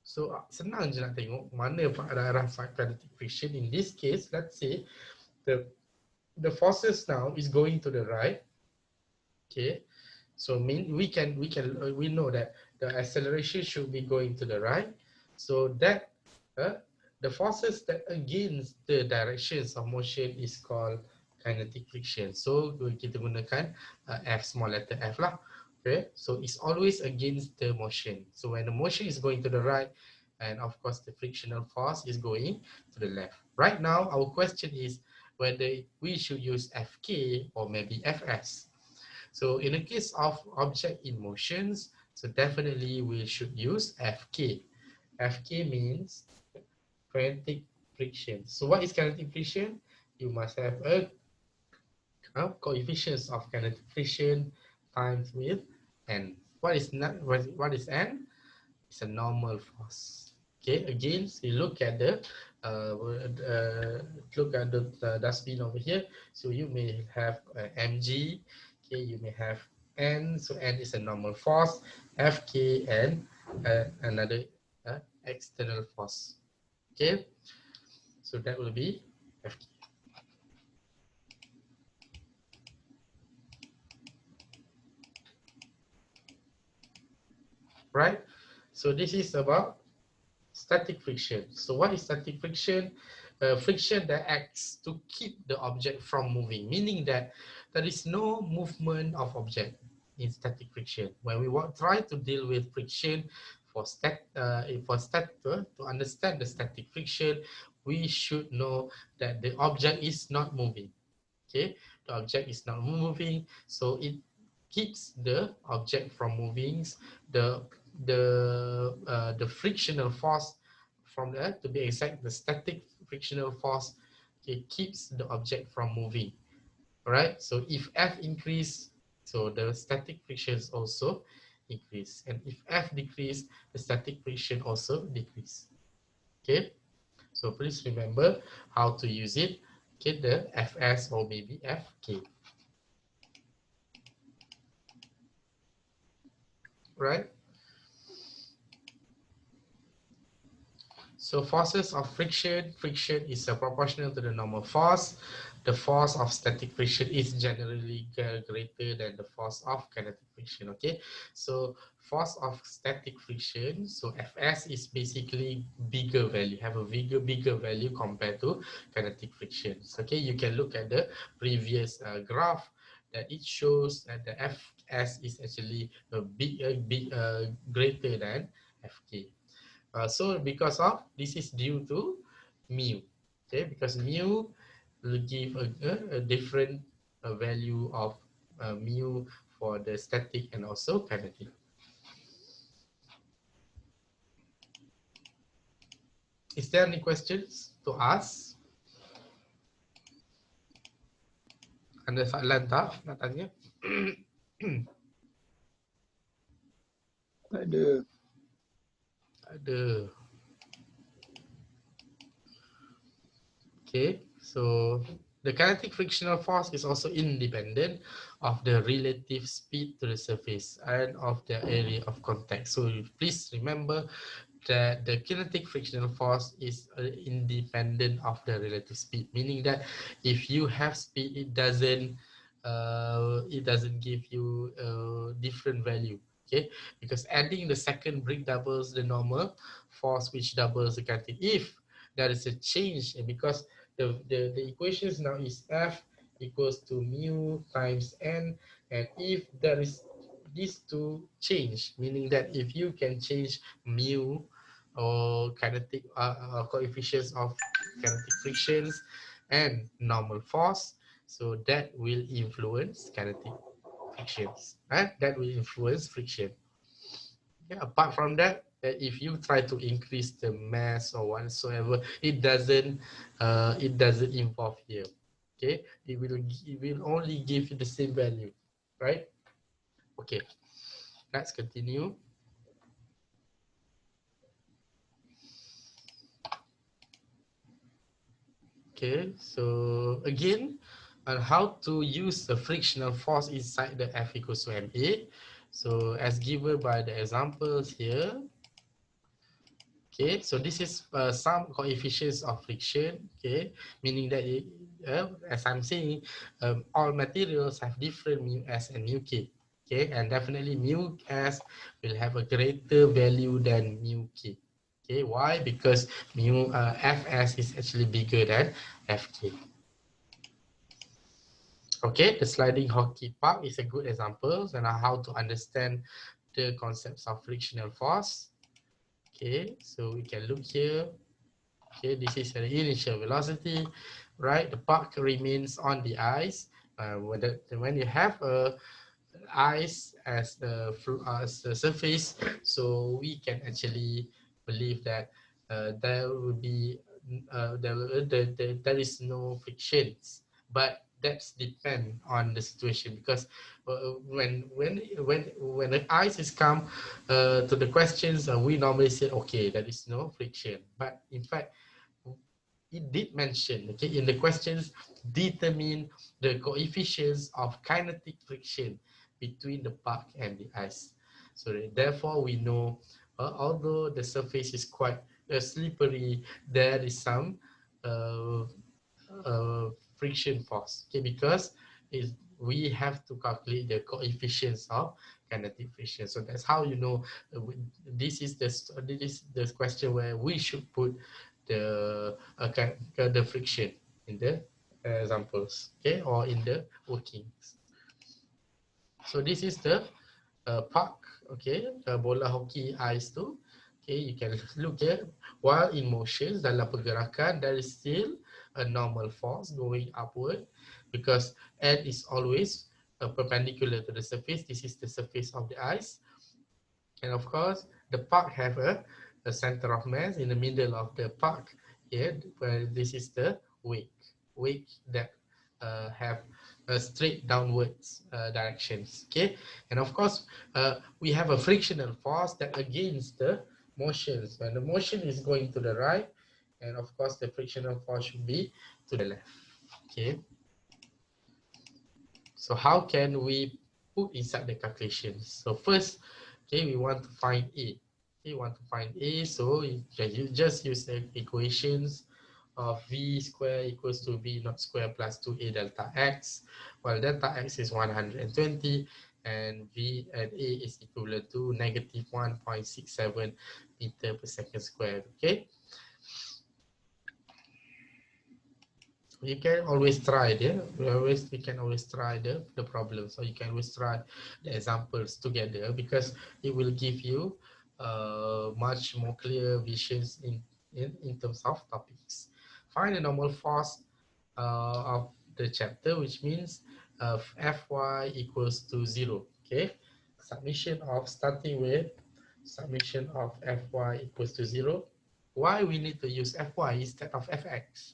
So senang je nak tengok mana arah kinetic friction. In this case, let's say the forces now is going to the right. Okay, so we know that the acceleration should be going to the right. So that the forces that against the directions of motion is called kinetic friction. So kita gunakan F, small letter F lah. Okay, so it's always against the motion. So when the motion is going to the right, and of course the frictional force is going to the left. Right now, our question is whether we should use Fk or maybe Fs. So in the case of object in motions, so definitely we should use Fk. Fk means kinetic friction. So what is kinetic friction? You must have a coefficients of kinetic friction times with n. What is n? It's a normal force. Okay, again, so you look at the dustbin over here. So you may have mg. Okay, you may have n. So n is a normal force. Fk and another external force. Okay, so that will be Fk. Right. So this is about static friction. So what is static friction? Friction that acts to keep the object from moving, meaning that there is no movement of object in static friction. When we try to deal with friction to understand the static friction, we should know that the object is not moving. Okay, the object is not moving, so it keeps the object from moving. The frictional force from the, to be exact, the static frictional force, okay, keeps the object from moving. All right. So if F increase, so the static friction also increase. And if F decrease, the static friction also decrease. Okay, so please remember how to use it. Okay, the Fs or maybe Fk. Right? So forces of friction, friction is proportional to the normal force. The force of static friction is generally greater than the force of kinetic friction. Okay, so force of static friction, so Fs is basically bigger value, have a bigger value compared to kinetic frictions. Okay, you can look at the previous graph that it shows that the Fs is actually a big greater than Fk. So because of this is due to mu, okay, because mu will give a different value of mu for the static and also kinetic. Is there any questions to ask? Ada soalan tak nak tanya? Ada. Ada. Okay, so the kinetic frictional force is also independent of the relative speed to the surface and of the area of contact. So please remember that the kinetic frictional force is independent of the relative speed, meaning that if you have speed, it doesn't give you a different value. Okay, because adding the second brick doubles the normal force, which doubles the kinetic. If there is a change, because the equations now is F equals to mu times N, and if there is these two change, meaning that if you can change mu or kinetic coefficients of kinetic frictions and normal force, so that will influence kinetic frictions, right? That will influence friction. Yeah, apart from that, if you try to increase the mass or whatsoever, it doesn't involve here. Okay, it will only give you the same value, right? Okay, let's continue. Okay, so again, on how to use the frictional force inside the F equals to ma. So as given by the examples here. Okay, so this is some coefficients of friction. Okay, meaning that as I'm saying, all materials have different mu s and mu k. Okay, and definitely mu s will have a greater value than mu k. Okay, why? Because mu fs is actually bigger than fk. Okay, the sliding hockey puck is a good example on how to understand the concepts of frictional force. Okay, so we can look here. Okay, this is the initial velocity, right? The puck remains on the ice. When you have ice as the surface, so we can actually believe that there will be there is no frictions, but that's depend on the situation, because when the ice is come to the questions, we normally say okay, there is no friction, but in fact it did mention, okay, in the questions, determine the coefficients of kinetic friction between the puck and the ice. So therefore we know, although the surface is quite slippery, there is some uh, friction force, okay, because we have to calculate the coefficients of kinetic friction. So that's how you know this is the question where we should put the friction in the examples, okay, or in the workings. So this is the puck, okay, bola hoki ice tu. Okay, you can look here. While in motion, dalam pergerakan, there is still a normal force going upward, because N is always perpendicular to the surface. This is the surface of the ice. And of course, the puck have a center of mass in the middle of the puck. Here, where this is the wake that have straight downwards directions. Okay, and of course we have a frictional force that against the motions. When the motion is going to the right, and of course the frictional force should be to the left. Okay, so how can we put inside the calculations? So first, okay, we want to find A. Okay, we want to find A, so you just use the equations of v square equals to v naught square plus 2a delta x, while delta x is 120 and v and a is equivalent to negative 1.67 meter per second squared. Okay, you can always try there. We can always try the problem. So you can always try the examples together because it will give you much more clear visions in terms of topics. Find the normal force of the chapter, which means Fy equals to 0. Okay, submission of starting with summation of Fy equals to 0. Why we need to use Fy instead of Fx?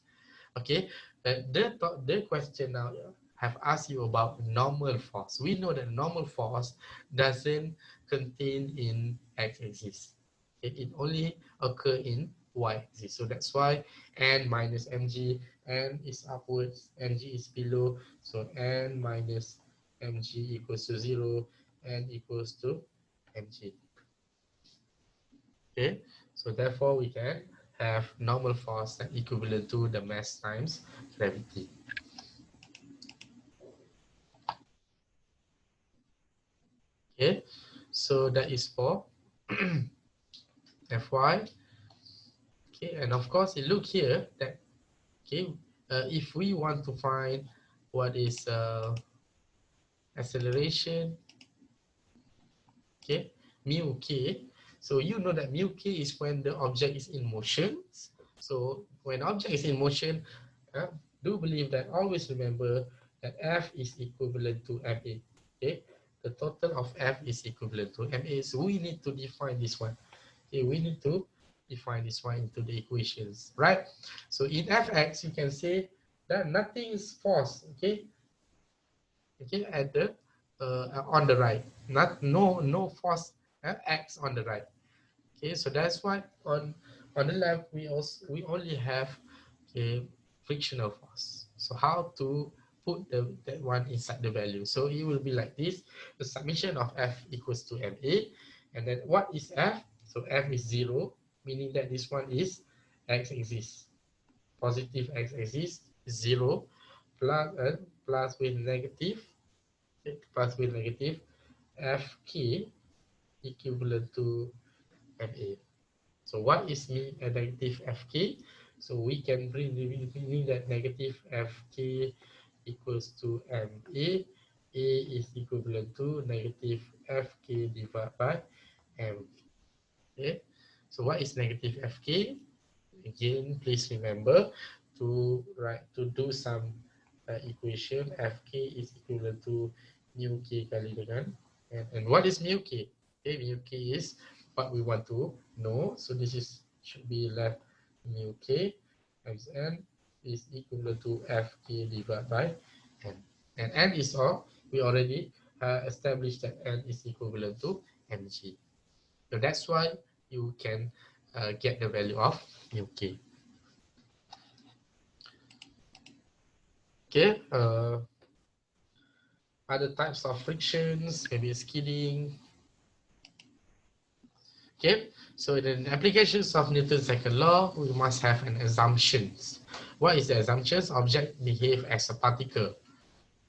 Okay, the question now have asked you about normal force. We know that normal force doesn't contain in x-axis. Okay, it only occur in y-axis. So that's why n minus mg, n is upwards, mg is below. So n minus mg equals to 0, n equals to mg. Okay, so therefore we can have normal force that equivalent to the mass times gravity. Okay, so that is for Fy. Okay, and of course, you look here that okay, if we want to find what is acceleration, okay, mu k. So you know that mu k is when the object is in motion. So when object is in motion, do believe that always remember that F is equivalent to ma. Okay, the total of F is equivalent to ma. So we need to define this one. Okay, we need to define this one into the equations, right? So in Fx, you can say that nothing is forced. Okay, at the on the right, no force x on the right. Okay, so that's why on the left we only have a frictional force. So how to put that one inside the value? So it will be like this: the summation of F equals to ma, and then what is F? So F is 0, meaning that this one is x-axis, positive x-axis 0, plus with negative, plus with negative Fk equivalent to ma. So what is a negative Fk? So we can bring that negative Fk equals to ma. A is equivalent to negative Fk divided by m. Okay. So what is negative Fk? Again, please remember to do some equation. Fk is equivalent to mu k kali dengan and what is mu k? Okay, mu k is what we want to know. So this should be left mu k times n is equivalent to Fk divided by n. And n is all. We already established that n is equivalent to mg. So that's why you can get the value of mu k. Okay, other types of frictions, maybe skidding. Okay, so in the applications of Newton's second law, we must have an assumptions. What is the assumptions? Object behave as a particle.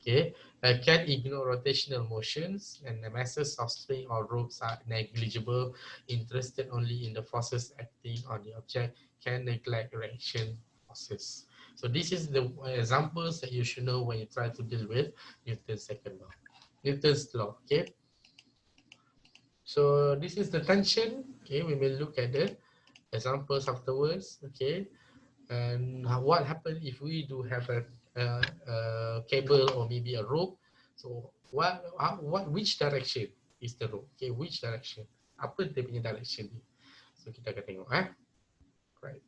Okay, can ignore rotational motions, and the masses of string or ropes are negligible. Interested only in the forces acting on the object, can neglect reaction forces. So this is the examples that you should know when you try to deal with Newton's second law, Newton's law. Okay, so this is the tension. Okay, we will look at the examples afterwards. Okay, and what happens if we do have a cable or maybe a rope? So which direction is the rope? Okay, which direction? Apa dia punya direction ni? So kita akan tengok right.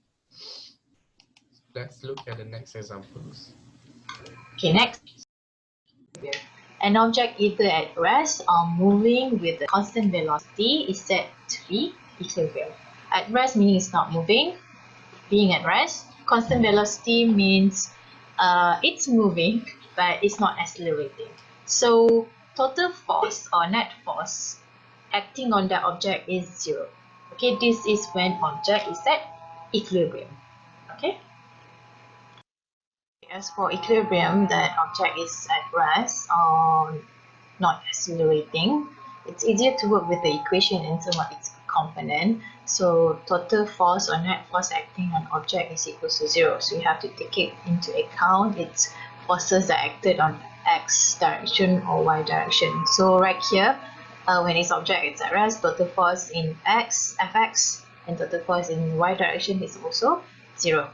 Let's look at the next examples. Okay, next. An object either at rest or moving with a constant velocity is said to be equilibrium. At rest meaning it's not moving, being at rest. Constant velocity means it's moving but it's not accelerating. So total force or net force acting on that object is 0. Okay, this is when object is at equilibrium. Okay. As for equilibrium, that object is at rest or not accelerating, it's easier to work with the equation in terms of its component. So total force or net force acting on object is equal to 0. So you have to take it into account its forces that acted on x direction or y direction. So right here, when its object is at rest, total force in x, fx, and total force in y direction is also 0.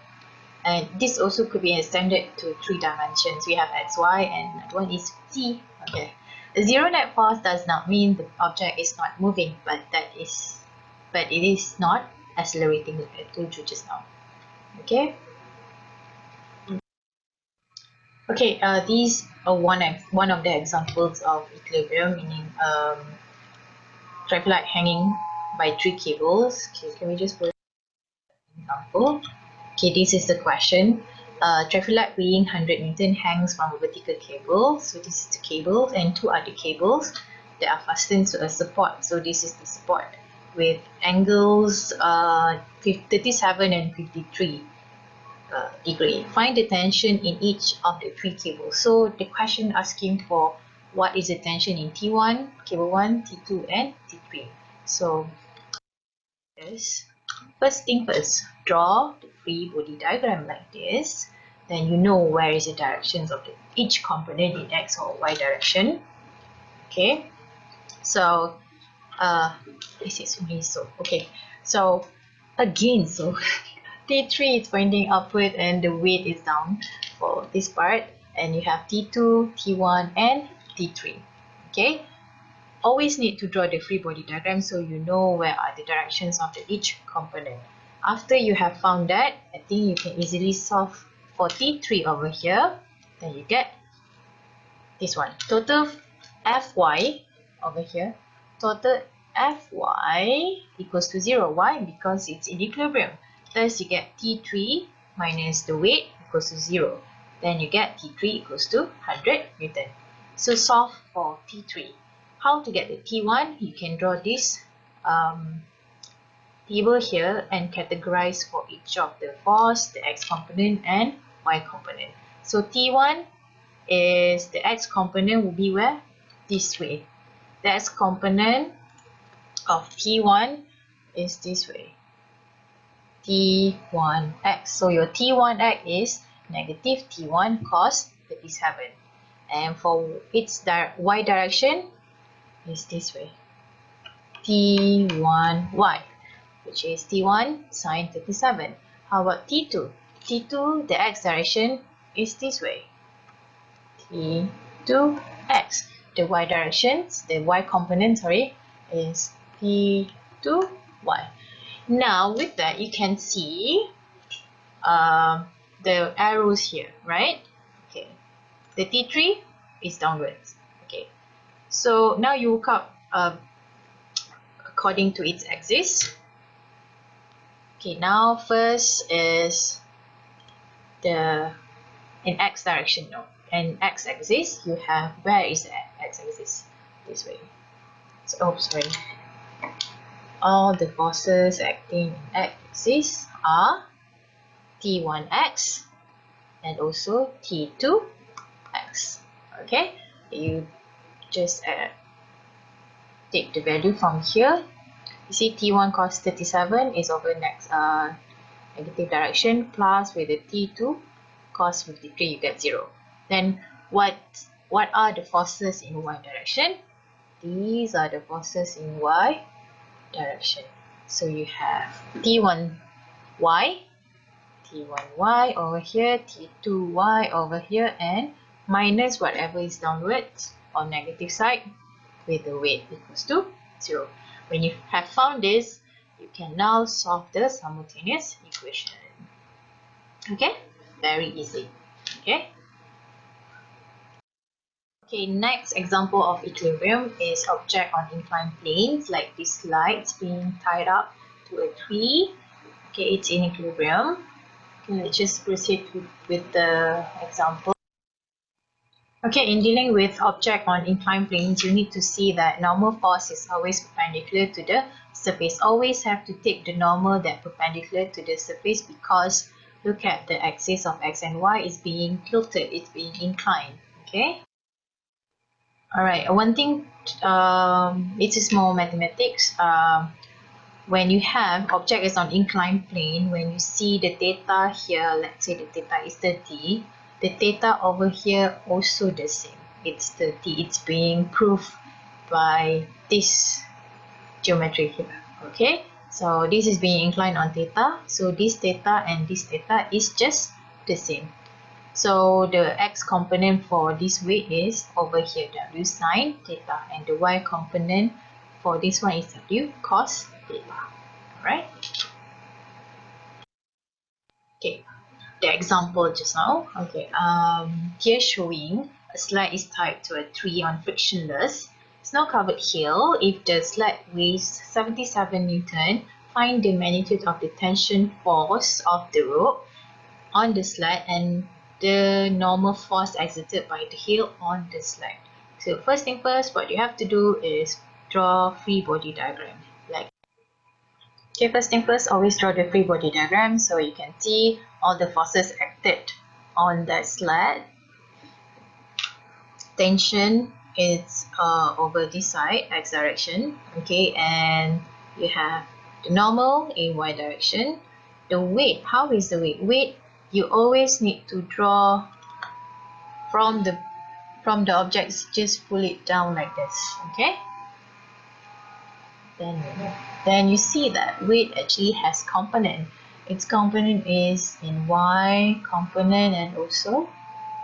And this also could be extended to 3 dimensions. We have x, y, and that one is t. Okay. The zero net force does not mean the object is not moving, but it is not accelerating, like I told you just now. Okay. Okay. These are one of the examples of equilibrium, meaning traffic light hanging by 3 cables. Okay. Can we just put an example? Okay, this is the question. Traffic light weighing 100 Newton hangs from a vertical cable. So this is the cable and 2 other cables that are fastened to a support. So this is the support with angles 37 and 53 degree. Find the tension in each of the 3 cables. So the question asking for what is the tension in T1, cable 1, T2 and T3. So yes. First thing first, draw the free body diagram like this. Then you know where is the directions of each component in x or y direction. Okay, so this is only so. Okay, so again, so T3 is pointing upward and the weight is down for this part, and you have T2, T1, and T3. Okay. Always need to draw the free body diagram so you know where are the directions of each component. After you have found that, I think you can easily solve for T3 over here. Then you get this one. Total Fy over here. Total Fy equals to 0. Why? Because it's in equilibrium. Thus you get T3 minus the weight equals to 0. Then you get T3 equals to 100 Newton. So solve for T3. How to get the T1? You can draw this table here and categorize for each of the force, the x component and y component. So T1 is the x component will be where? This way. The x component of T1 is this way. T1x. So your T1x is negative T1 cos 37. And for its y direction is this way. T1y, which is T1 sine 37. How about T2? T2, the x direction is this way. T2x. The y directions, the y component, is T2y. Now with that, you can see the arrows here, right? Okay. The T3 is downwards. Okay. So now you look up according to its axis. Okay, now first is in x direction. No, in x axis you have, where is the x axis? This way. So, oh, sorry. All the forces acting in x axis are T1x and also T2x. Okay, you just take the value from here. You see T1 cos 37 is over next negative direction, plus with the T2 cos 53 you get 0. Then what are the forces in y direction? These are the forces in y direction. So you have T1y, T1y over here, T2y over here, and minus whatever is downwards or negative side with the weight equals to 0. When you have found this, you can now solve the simultaneous equation. Okay, very easy. Okay. Okay, next example of equilibrium is object on inclined planes, like this light being tied up to a tree. Okay, it's in equilibrium. Okay, let's just proceed with the example. Okay, in dealing with object on inclined planes, you need to see that normal force is always perpendicular to the surface. Always have to take the normal that perpendicular to the surface, because look at the axis of x and y is being tilted, it's being inclined. Okay. Alright, one thing, it is more mathematics. When you have object is on inclined plane, when you see the theta here, let's say the theta is 30, the theta over here also the same. It's 30. It's being proved by this geometry here. Okay, so this is being inclined on theta. So this theta and this theta is just the same. So the x component for this weight is over here, w sine theta, and the y component for this one is w cos theta. Alright. Okay, the example just now. Okay, here showing a sled is tied to a tree on frictionless snow-covered hill. If the sled weighs 77 Newton, find the magnitude of the tension force of the rope on the sled and the normal force exerted by the heel on the sled. So first thing first, what you have to do is draw free body diagram. Okay, first thing first, always draw the free body diagram so you can see all the forces acted on that sled. Tension is over this side, x direction. Okay, and you have the normal in y direction. The weight, how is the weight? Weight, you always need to draw from the objects, just pull it down like this. Okay, then you see that weight actually has component. Its component is in y component and also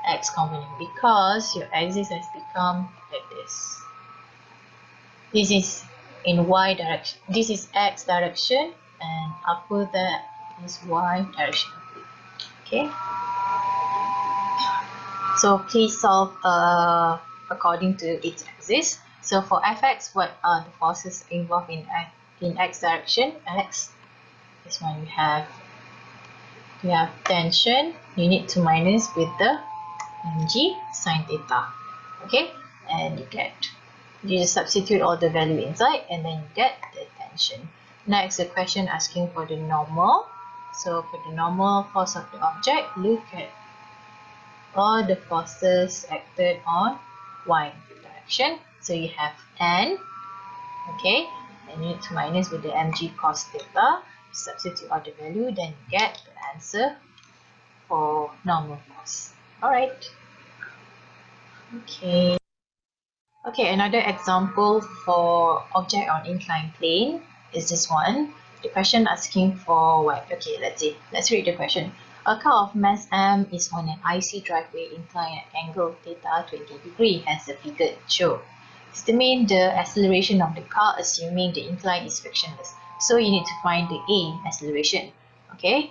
x component, because your axis has become like this. This is in y direction, this is x direction, and upper that is y direction. Okay, so please solve according to its axis. So for fx, what are the forces involved in x direction? X, this one you have tension. You need to minus with the mg sine theta. Okay, and you just substitute all the value inside, and then you get the tension. Next, the question asking for the normal. So for the normal force of the object, look at all the forces acted on y direction. So you have n, okay, and you need to minus with the mg cos theta, substitute all the value, then you get the answer for normal force. Alright. Okay. Okay, another example for object on inclined plane is this one. The question asking for what? Okay, let's read the question. A car of mass m is on an IC driveway inclined at angle theta 20 degree, as the figure shows. Estimate the acceleration of the car assuming the incline is frictionless. So you need to find the A, acceleration. Okay,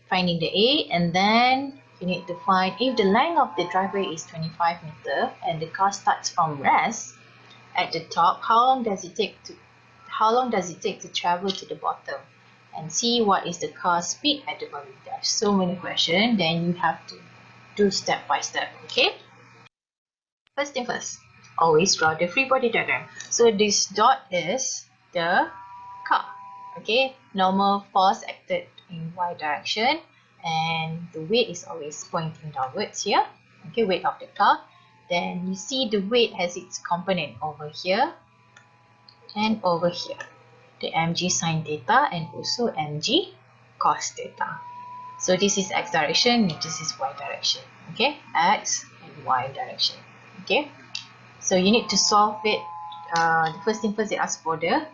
finding the A, and then you need to find if the length of the driveway is 25 meter and the car starts from rest at the top, how long does it take to travel to the bottom, and see what is the car's speed at the bottom. There are so many questions, then you have to do step by step. Okay, first thing first, always draw the free body diagram. So this dot is the car. Okay, normal force acted in y direction, and the weight is always pointing downwards here. Okay, weight of the car. Then you see the weight has its component over here and over here, the mg sine theta and also mg cos theta. So this is x direction, this is y direction. Okay, x and y direction. Okay, so you need to solve it. The first thing first, they ask for the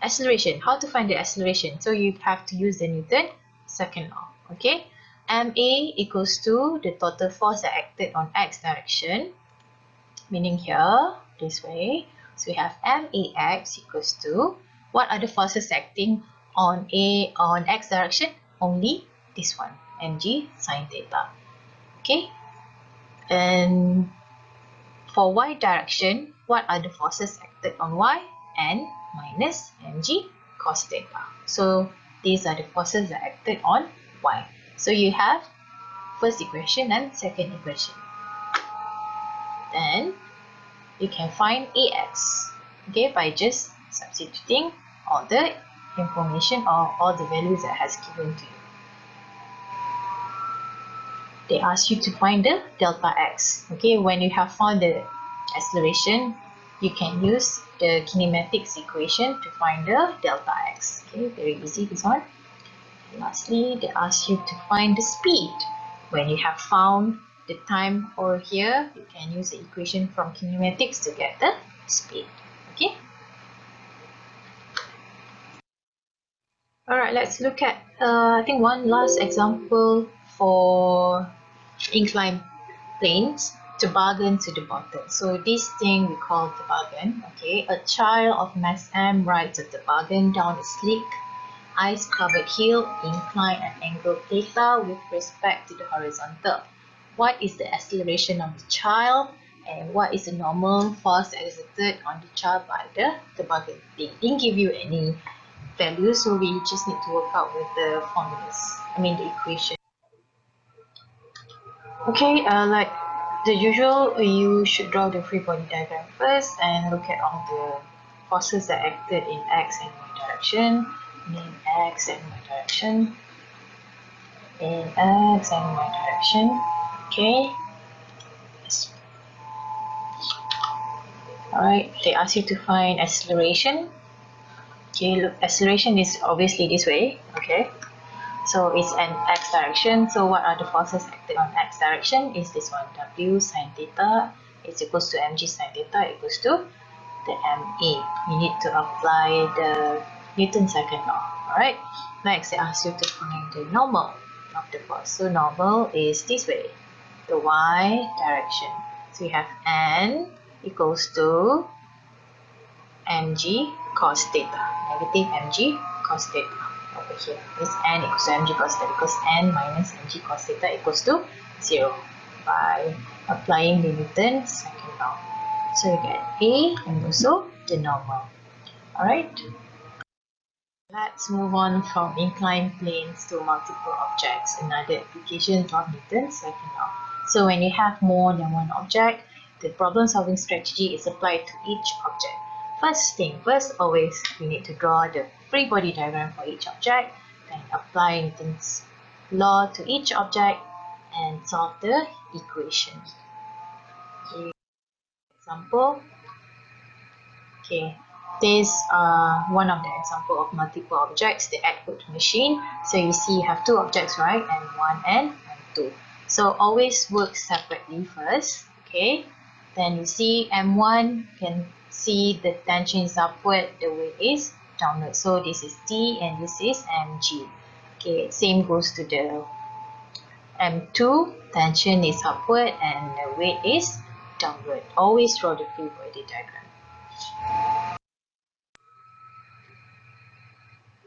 acceleration. How to find the acceleration? So you have to use the Newton second law. Okay, ma equals to the total force that acted on x direction, meaning here this way. So we have max equals to, what are the forces acting on x direction? Only this one, mg sine theta. Okay, and For y direction, what are the forces acted on y? N minus mg cos theta. So these are the forces that acted on y. So you have first equation and second equation. Then you can find ax, okay, by just substituting all the information or all the values that has given to you. They ask you to find the delta x. Okay, when you have found the acceleration, you can use the kinematics equation to find the delta x. Okay, very easy this one. And lastly, they ask you to find the speed. When you have found the time over here, you can use the equation from kinematics to get the speed. Okay. Alright, let's look at I think one last example for inclined planes, toboggan to the bottom. So this thing we call toboggan. Okay, a child of mass m rides a toboggan down a slick ice-covered hill inclined at angle theta with respect to the horizontal. What is the acceleration of the child and what is the normal force exerted on the child by the toboggan? They didn't give you any value, so we just need to work out with the formulas, the equation. Okay, like the usual, you should draw the free body diagram first and look at all the forces that acted in x and y direction, in x and y direction, in x and y direction. Okay. Alright, they ask you to find acceleration. Okay, look, acceleration is obviously this way. Okay. So it's an x direction. So what are the forces acted on x direction? Is this one, W sine theta is equals to mg sine theta equals to the ma. You need to apply the Newton's second law. Alright. Next, they ask you to find the normal of the force. So normal is this way, the y direction. So you have n equals to mg cos theta, negative mg cos theta. Over here, this n equals to mg cos theta because n minus mg cos theta equals to 0 by applying the Newton's second law. So you get A and also the normal. Alright. Let's move on from inclined planes to multiple objects, another application of Newton's second law. So when you have more than one object, the problem solving strategy is applied to each object. First thing first, always we need to draw the free body diagram for each object, then apply Newton's law to each object and solve the equation. Okay. Example. Okay, this one of the example of multiple objects, the Atwood machine. So you see you have two objects, right? M1 and M2. So always work separately first. Okay, then you see M1 can see the tension is upward, the weight is downward. So this is T and this is mg. Okay, same goes to the M2, tension is upward and the weight is downward. Always draw the free body diagram.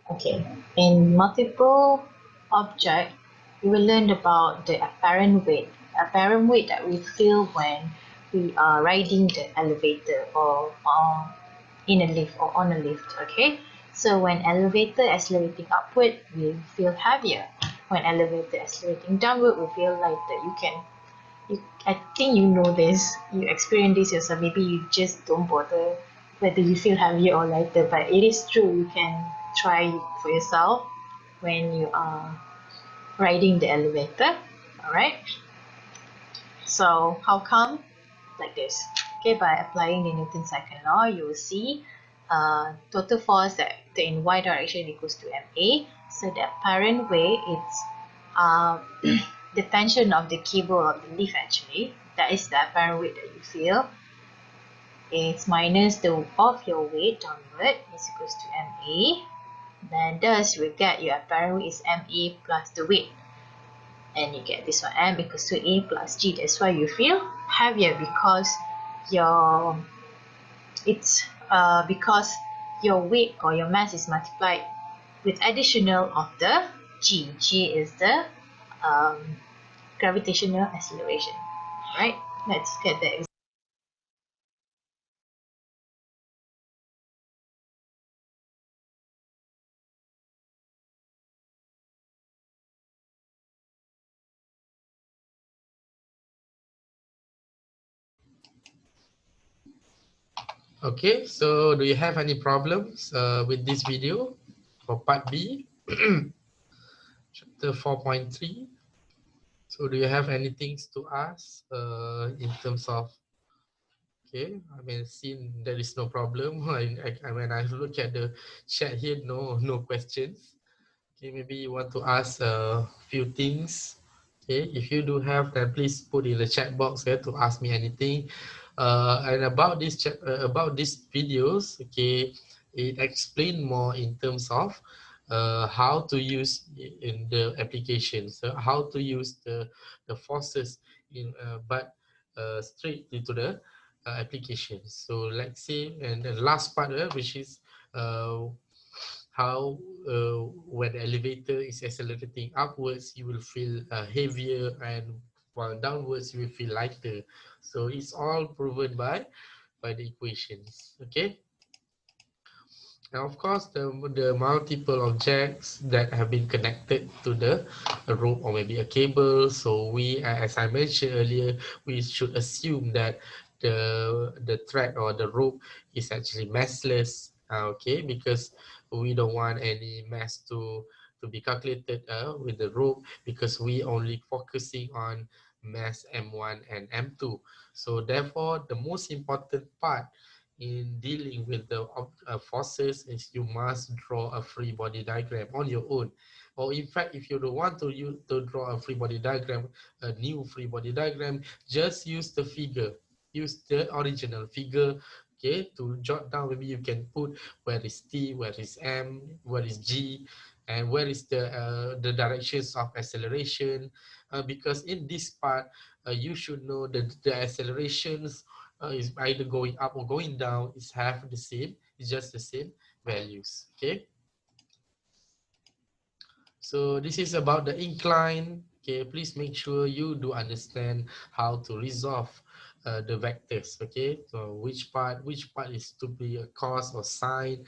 Okay, in multiple object, we will learn about the apparent weight. Apparent weight that we feel when we are riding the elevator or in a lift or on a lift. Okay, so when elevator accelerating upward, we feel heavier. When elevator accelerating downward, we feel lighter. I think you know this. You experience this yourself. Maybe you just don't bother whether you feel heavier or lighter, but it is true. You can try for yourself when you are riding the elevator. Alright. So how come? Like this. Okay, by applying the Newton's second law, you will see total force that in y direction equals to ma. So the apparent weight is the tension of the cable of the lift actually. That is the apparent weight that you feel. It's minus the of your weight downward is equals to ma. Then thus we get your apparent weight is ma plus the weight. And you get this one, m equals to a plus g. That's why you feel heavier because because your weight or your mass is multiplied with additional of the g. G is the gravitational acceleration. Right? Let's get the example. Okay, so do you have any problems with this video for part B, chapter 4.3? So do you have anything to ask in terms of, okay, I mean, seeing there is no problem. When I look at the chat here, no questions. Okay, maybe you want to ask a few things. Okay, if you do have, then please put in the chat box here to ask me anything. And about this about these videos, okay, it explain more in terms of how to use in the application. So how to use the forces in, but straight into the application. So let's say, and the last part, which is uh, how when the elevator is accelerating upwards, you will feel heavier, and while downwards, you will feel lighter. So it's all proven by the equations. Okay. And of course, the multiple objects that have been connected to the rope or maybe a cable. So we, as I mentioned earlier, we should assume that the thread or the rope is actually massless. Okay, because we don't want any mass to be calculated with the rope, because we only focusing on mass M1 and M2. So therefore, the most important part in dealing with the forces is you must draw a free body diagram on your own. Or in fact, if you don't want to draw a free body diagram, a new free body diagram, just use the figure, use the original figure, okay, to jot down. Maybe you can put where is T, where is M, where is G, and where is the directions of acceleration, because in this part you should know that the accelerations is either going up or going down, is have the same, it's just the same values. Okay, so this is about the incline. Okay, please make sure you do understand how to resolve the vectors. Okay, so which part is to be a cos or sine.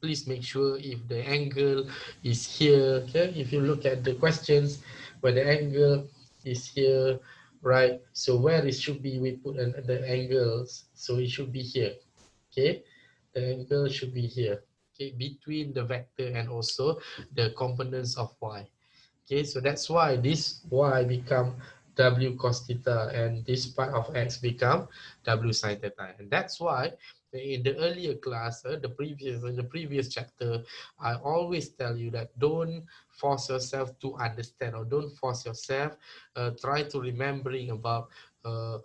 Please make sure if the angle is here. Okay, if you look at the questions where the angle is here, right, so where it should be, we put the angles, so it should be here. Okay, the angle should be here, okay, between the vector and also the components of y. Okay, so that's why this y become w cos theta, and this part of x become w sin theta. And that's why in the earlier class, in the previous chapter, I always tell you that don't force yourself to understand, or don't force yourself try to remembering about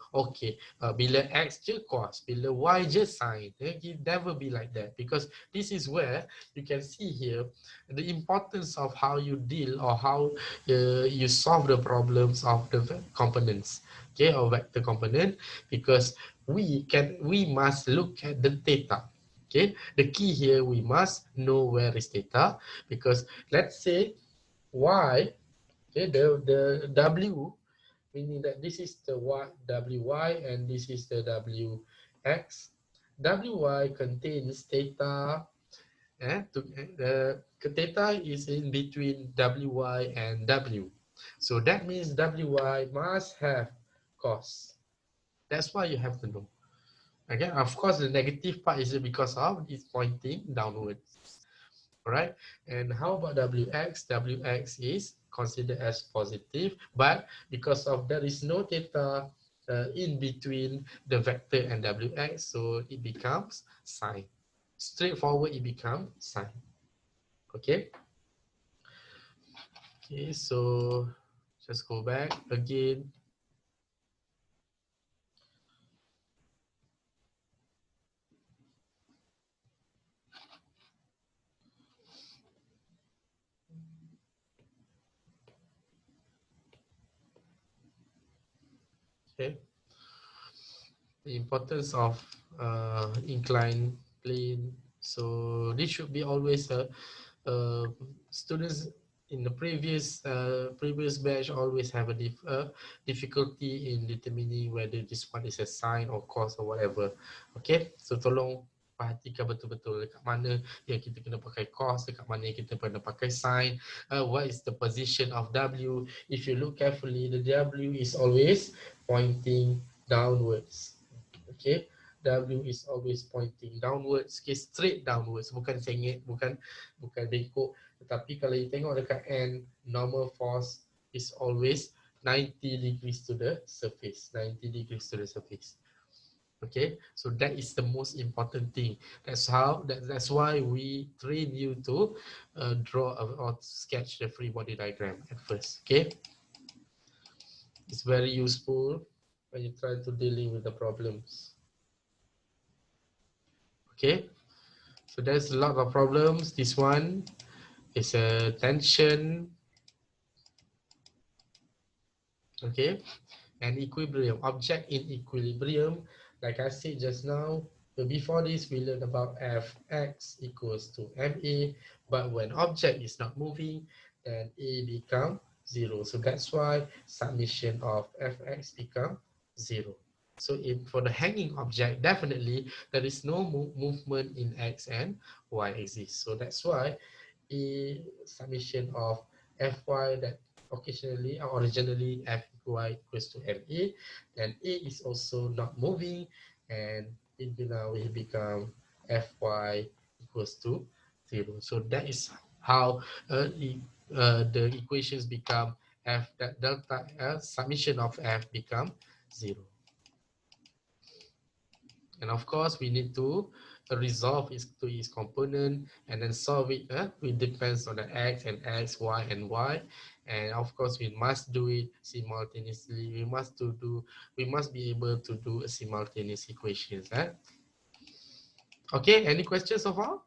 okay, bila x je cos, bila y je sin. It never be like that, because this is where you can see here the importance of how you deal, or how you solve the problems of the components, okay, or vector component, because we must look at the theta. Okay, the key here, we must know where is theta, because let's say y, okay, the w, meaning that this is the wy, and this is the wx. Wy contains theta, theta is in between wy and w. So that means wy must have cos. That's why you have to know. Okay, of course, the negative part is because of it's pointing downwards. All right, and how about wx? Wx is considered as positive, but because of there is no theta in between the vector and wx, so it becomes sine. Straightforward, it becomes sine. Okay. Okay, so just go back again. Okay, the importance of inclined plane. So this should be always students in the previous batch always have a difficulty in determining whether this one is a sine or cos or whatever. Okay, so tolong perhatikan betul-betul dekat mana yang kita kena pakai cos, dekat mana yang kita kena pakai sine, what is the position of w. If you look carefully, the w is always pointing downwards. Okay, W is always pointing downwards, okay, straight downwards, bukan sengit, bukan bengkok. Tetapi kalau you tengok dekat N, normal force is always 90 degrees to the surface, 90 degrees to the surface. Okay, so that is the most important thing. That's why we train you to draw or sketch the free body diagram at first. Okay, it's very useful when you try to dealing with the problems. Okay, so there's a lot of problems. This one is a tension. Okay, and equilibrium, object in equilibrium. Like I said just now, before this we learned about Fx equals to ma, but when object is not moving, then a become 0. So that's why summation of Fx become 0. So if for the hanging object, definitely there is no movement in x and y axis. So that's why a summation of Fy, that occasionally or originally Fy equals to Ma, then A is also not moving, and it will now become Fy equals to 0. So that is how the equations become F, that delta summation of F become 0. And of course, we need to resolve it to its component and then solve it. It depends on the x and x, y and y. And of course, we must do it simultaneously. We must be able to do a simultaneous equations. Okay, any questions so far?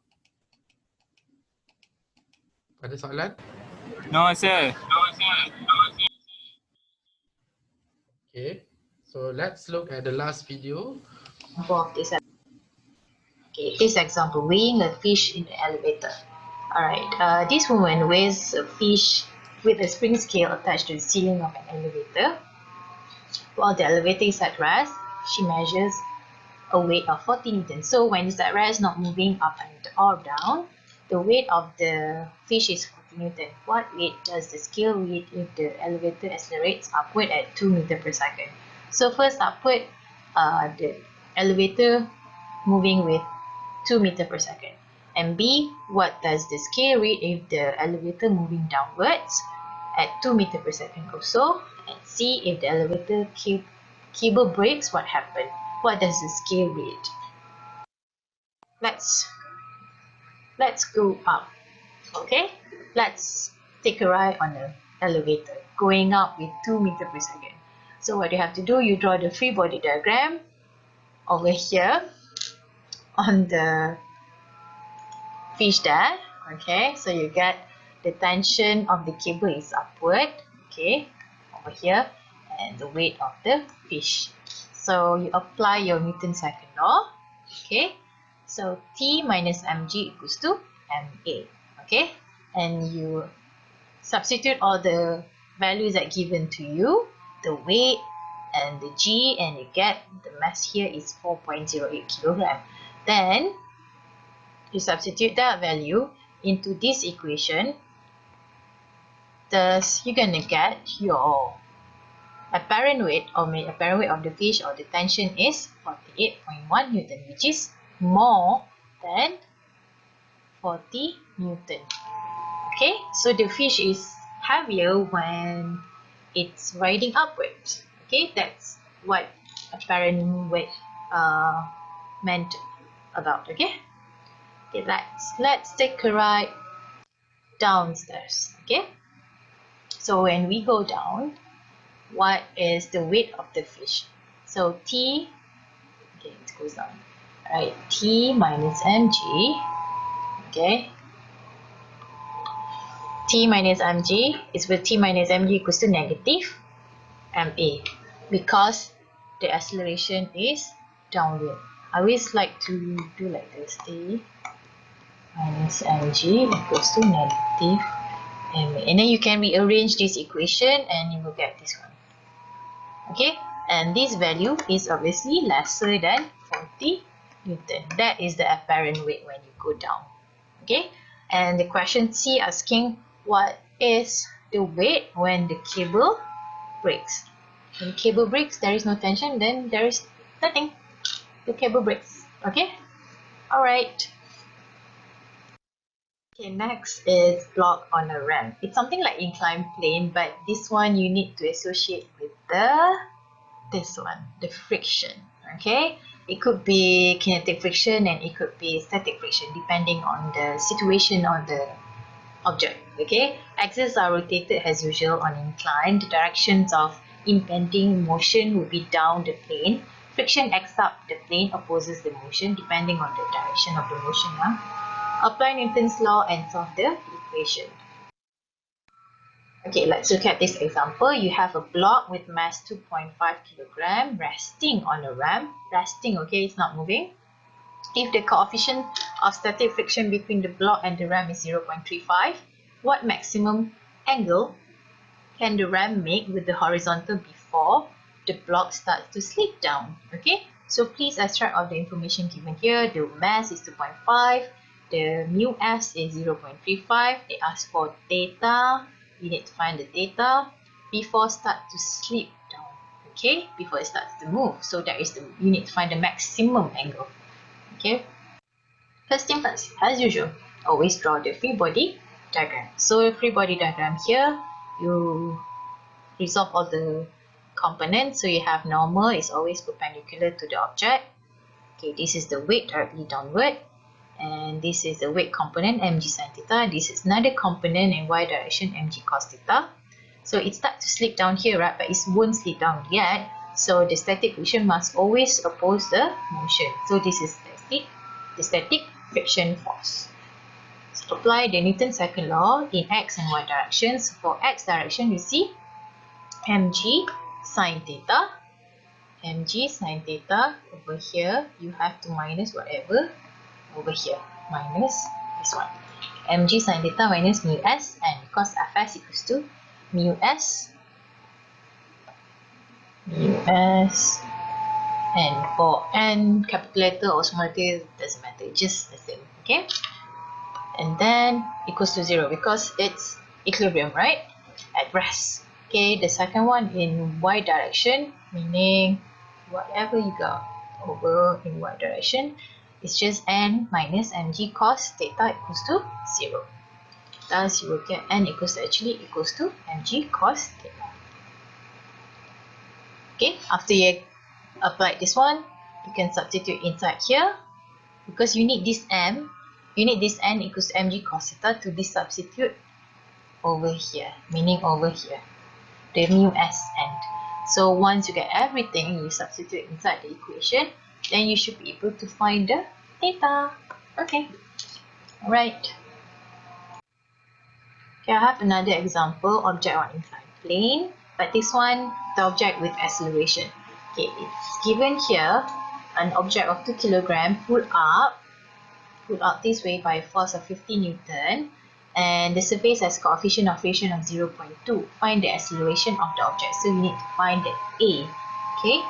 Ada soalan? No, sir. Okay, so let's look at the last video. Of this, okay, this example, weighing a fish in the elevator. Alright, this woman weighs a fish with a spring scale attached to the ceiling of an elevator. While the elevator is at rest, she measures a weight of 40 newtons. So when it's at rest, not moving up and or down, the weight of the fish is 40 newton. What weight does the scale read if the elevator accelerates upward at 2 meters per second? So first upward, the elevator moving with 2 meters per second. And B, what does the scale read if the elevator moving downwards at 2 meters per second also? And C, if the elevator cable breaks, what happened? What does the scale read? Let's go up. Okay, let's take a ride on an elevator going up with 2 meters per second. So what you have to do, you draw the free body diagram over here on the fish there. Okay, so you get the tension of the cable is upward, okay, over here, and the weight of the fish. So you apply your Newton second law, okay. So T minus mg equals to ma, okay, and you substitute all the values that given to you, the weight and the g, and you get the mass here is 4.08 kilogram. Then you substitute that value into this equation, thus you're gonna get your apparent weight of the fish, or the tension, is 48.1 Newton, which is more than 40 Newton. Okay, so the fish is heavier when it's riding upwards. Okay, that's what apparent weight meant about. Okay, let's take a ride downstairs. Okay, so when we go down, what is the weight of the fish? So T, okay, it goes down. Alright, T minus mg, okay, T minus mg is with T minus mg equals to negative ma, because the acceleration is downward. I always like to do like this, T minus mg equals to negative ma, and then you can rearrange this equation and you will get this one. Okay, and this value is obviously lesser than 40 Newton. That is the apparent weight when you go down. Okay, and the question C asking what is the weight when the cable breaks. When the cable breaks, there is no tension, then there is nothing. the cable breaks. Okay? Alright. Okay, next is block on a ramp. It's something like inclined plane, but this one you need to associate with this one, the friction. Okay? It could be kinetic friction and it could be static friction depending on the situation of the object. Okay, axes are rotated as usual on incline. The directions of impending motion would be down the plane. Friction acts up the plane, opposes the motion depending on the direction of the motion. Apply Newton's law and solve the equation. Okay, let's look at this example. You have a block with mass 2.5 kilogram resting on a ramp. Resting, okay, it's not moving. If the coefficient of static friction between the block and the ramp is 0.35, what maximum angle can the ramp make with the horizontal before the block starts to slip down? Okay, so please extract all the information given here. The mass is 2.5, the mu s is 0.35. They ask for theta. You need to find the theta before start to slip down. Okay, before it starts to move. So that is you need to find the maximum angle. Okay, first thing first, as usual, always draw the free body diagram. So free body diagram here, you resolve all the components. So you have normal is always perpendicular to the object. Okay, this is the weight directly downward, and this is the weight component mg sin theta. This is another component in y direction mg cos theta. So it starts to slip down here, right? But it won't slip down yet. So the static friction must always oppose the motion. So this is the static friction force. So apply the Newton's second law in x and y directions. For x direction, you see mg sin theta. Mg sin theta over here, you have to minus whatever over here. Minus this one. Mg sin theta minus mu s, and because fs equals to mu s, and for n, capital letter or small letter, doesn't matter, just the same. Okay, and then equals to 0 because it's equilibrium, right? At rest. Okay, the second one in y direction, meaning whatever you got over in y direction, it's just n minus mg cos theta equals to 0. Thus, you will get n equals to mg cos theta. Okay, after you applied this one, you can substitute inside here because you need this n equals to mg cos theta to be substitute over here, meaning over here, the mu s end. So once you get everything, you substitute inside the equation, then you should be able to find the theta. Okay, alright. Okay, I have another example, object on inclined plane, but this one, the object with acceleration. Okay, it's given here, an object of 2 kg pulled up this way by a force of 50 Newton, and the surface has coefficient of friction of 0.2. Find the acceleration of the object. So you need to find the A. Okay.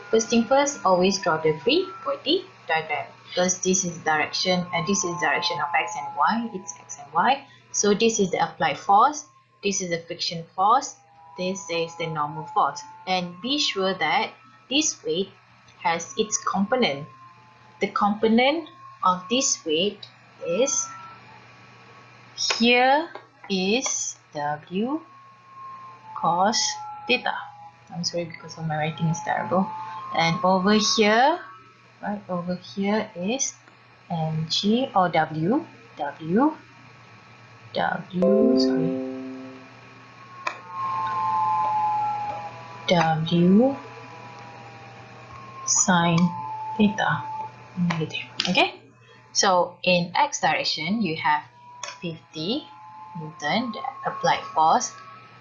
First thing first, always draw the free body diagram because this is direction, and this is direction of x and y. It's x and y. So this is the applied force. This is the friction force. This is the normal force. And be sure that this weight has its component. The component of this weight is here is W cos theta. I'm sorry because of my writing is terrible. And over here, right over here is mg or W sin theta. Negative. Okay. So in x direction, you have 50 Newton, the applied force,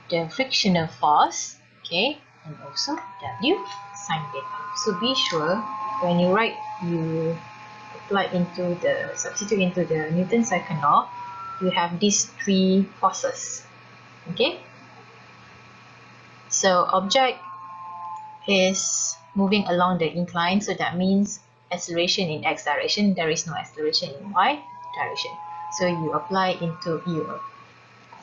the frictional force, okay, and also W sin theta. So be sure when you write, you substitute into the Newton's second law, you have these three forces. Okay. So object is moving along the incline, so that means acceleration in x direction, there is no acceleration in y direction. So you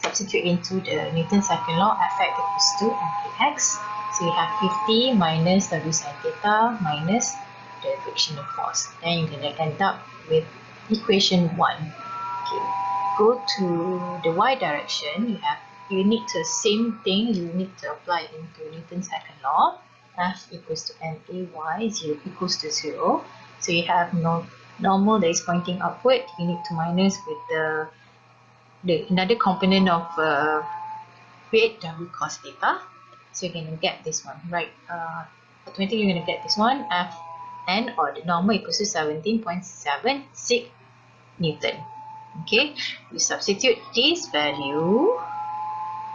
substitute into the Newton's second law, F equals to mx. So you have 50 minus W sin theta minus the frictional force. Then you're going to end up with equation 1. Okay, go to the y direction. You need the same thing. You need to apply into Newton's second law. F equals to MAY, 0 equals to 0. So you have normal that is pointing upward. You need to minus with the another component of weight W cos theta. So you're going to get this one, right? Automatically you're going to get this one, Fn, or the normal, equals to 17.76 Newton. Okay, you substitute this value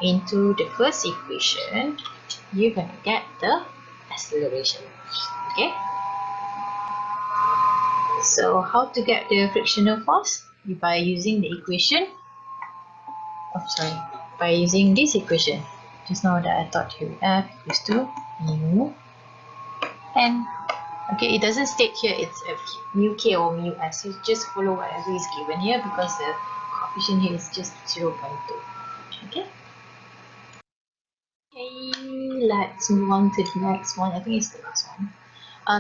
into the first equation, you're going to get the acceleration. Okay, so how to get the frictional force? By using the equation, by using this equation just now that I taught you, F equals to mu n. Okay, it doesn't state here it's mu k or mu s. You just follow whatever is given here because the coefficient here is just 0.2. Okay. Okay, let's move on to the next one. I think it's the last one.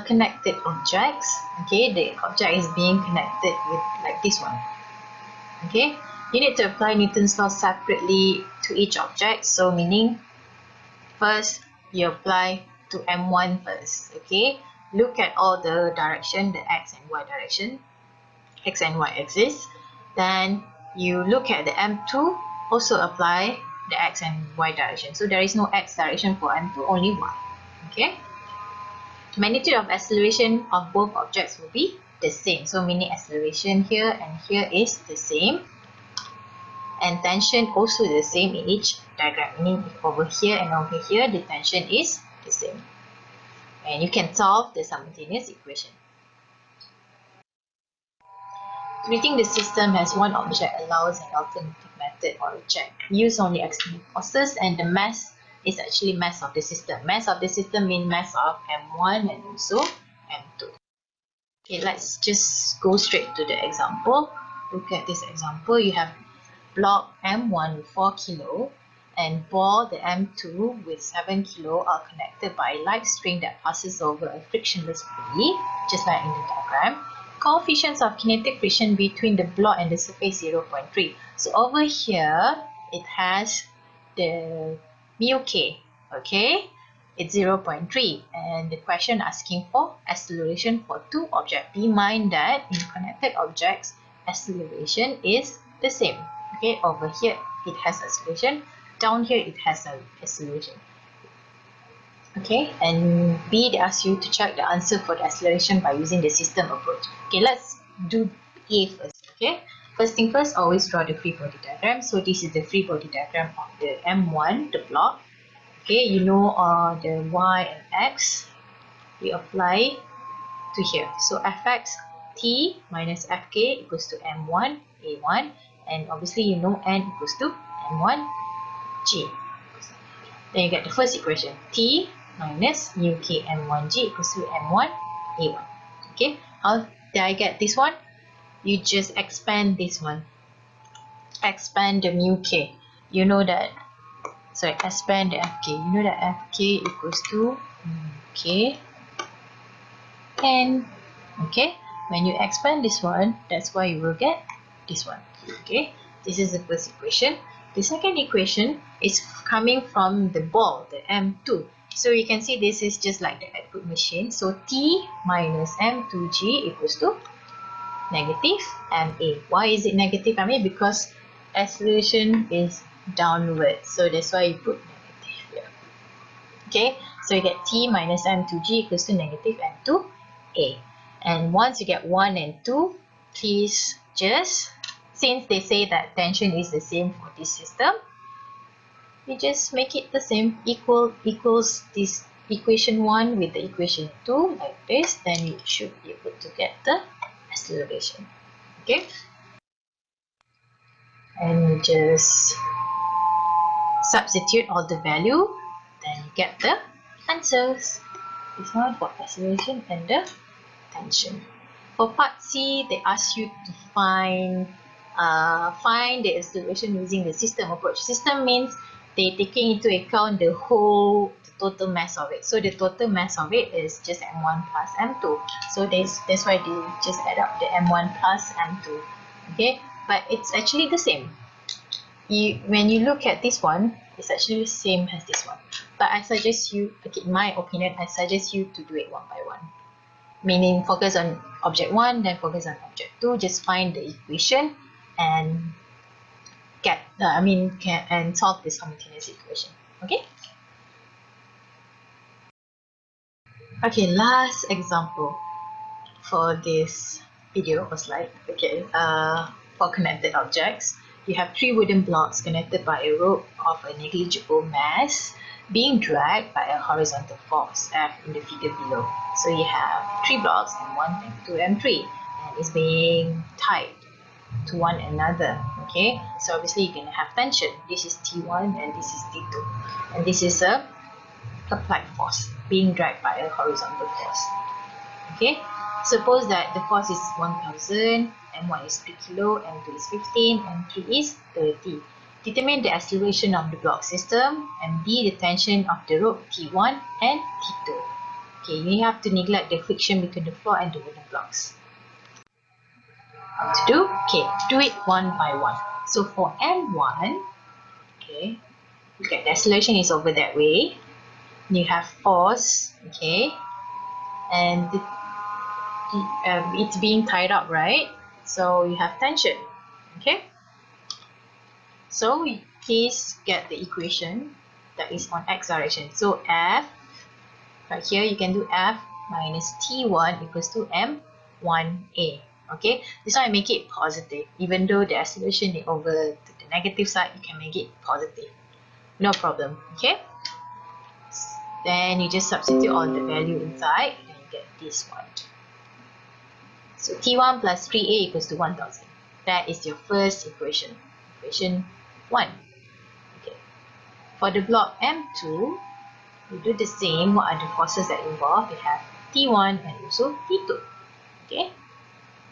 Connected objects. Okay, the object is being connected with like this one. Okay, you need to apply Newton's law separately to each object. So meaning, first you apply to M1 first. Okay, look at all the direction, the x and y direction, x and y axis. Then you look at the M2, also apply the x and y direction. So there is no x direction for M2, only y. Okay. The magnitude of acceleration of both objects will be the same. So meaning acceleration here and here is the same. And tension also the same in each diagram. Meaning over here and over here, the tension is the same. And you can solve the simultaneous equation. Treating the system as one object allows an alternative method or check. Use only external forces, and the mass is actually mass of the system. Mass of the system means mass of M1 and also M2. Okay, let's just go straight to the example. Look at this example. You have block M1 with 4 kilo and ball the M2 with 7 kilo are connected by a light string that passes over a frictionless pulley, just like in the diagram. Coefficients of kinetic friction between the block and the surface 0.3. So over here, it has the mu k, okay? It's 0.3, and the question asking for acceleration for two objects. Be in mind that in connected objects, acceleration is the same. Okay, over here it has acceleration, down here it has an acceleration. Okay, and B, they ask you to check the answer for the acceleration by using the system approach. Okay, let's do A first. Okay, first thing first, always draw the free body diagram. So this is the free body diagram of the M1, the block. Okay, you know the Y and X, we apply to here. So Fx T minus Fk equals to M1 A1, and obviously you know N equals to M1 G. Then you get the first equation, T minus mu k M1G equals to M1 A1. Okay, how did I get this one? You just expand this one. Expand the mu k. You know that, sorry, expand the Fk. You know that Fk equals to k N. Okay, when you expand this one, that's why you will get this one. Okay, this is the first equation. The second equation is coming from the ball, the M2. So you can see this is just like the output machine. So T minus M2G equals to negative MA. Why is it negative MA? Because acceleration is downward. So that's why you put negative here. Okay, so you get T minus M2G equals to negative M2A. And once you get 1 and 2, please just, since they say that tension is the same for this system, you just make it the same, equals this equation 1 with the equation 2 like this, then you should be able to get the acceleration. Okay, and just substitute all the value, then you get the answers. This one for acceleration and the tension. For part C, they ask you to find the acceleration using the system approach. System means they taking into account the whole total mass of it. So the total mass of it is just m1 plus m2. So that's why they just add up the m1 plus m2. Okay, but it's actually the same. When you look at this one, it's actually the same as this one. But I suggest you, okay, in my opinion, I suggest you to do it one by one. Meaning focus on object 1, then focus on object 2. Just find the equation and and solve this homogeneous equation. Okay. Okay, last example for this video or slide. Okay, for connected objects, you have 3 wooden blocks connected by a rope of a negligible mass being dragged by a horizontal force F in the figure below. So you have 3 blocks, M1, M2, M3, and it's being tied to one another. Okay, so obviously you're going to have tension. This is T1 and this is T2, and this is a applied force being dragged by a horizontal force. Okay, suppose that the force is 1000, M1 is 3 kilo, M2 is 15, M3 is 30. Determine the acceleration of the block system, and B, the tension of the rope T1 and T2. Okay, you have to neglect the friction between the floor and the wooden blocks. How to do? Okay, do it one by one. So for M1, okay, look at the acceleration is over that way. You have force, okay, and it's being tied up, right? So you have tension, okay? So please get the equation that is on x direction. So F, right here you can do F minus T1 equals to M1A, okay? This one I make it positive. Even though the acceleration is over to the negative side, you can make it positive. No problem, okay? Then you just substitute all the value inside, and you get this one. So T1 plus 3A equals to 1000. That is your first equation. Equation 1. Okay. For the block M2, we do the same. What are the forces that involved? We have T1 and also T2. Okay.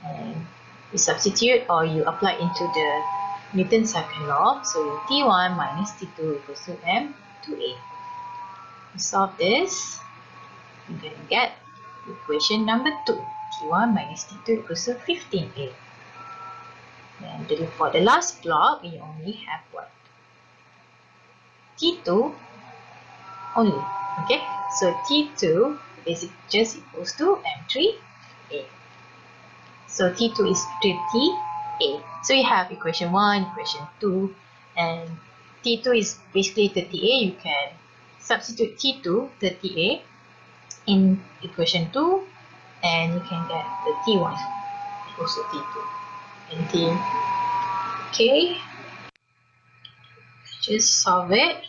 And you substitute or you apply into the Newton's second law. So your T1 minus T2 equals to M2A. You solve this, you're going to get equation number 2. T1 minus T2 equals to 15A. And for the last block, you only have what? T2 only. Okay, so T2 is just equals to M3A. So T2 is 30A. So you have equation 1, equation 2, and T2 is basically 30A. You can substitute T2, 30A, in equation 2, and you can get the T1 equals to T2 and T. Okay, just solve it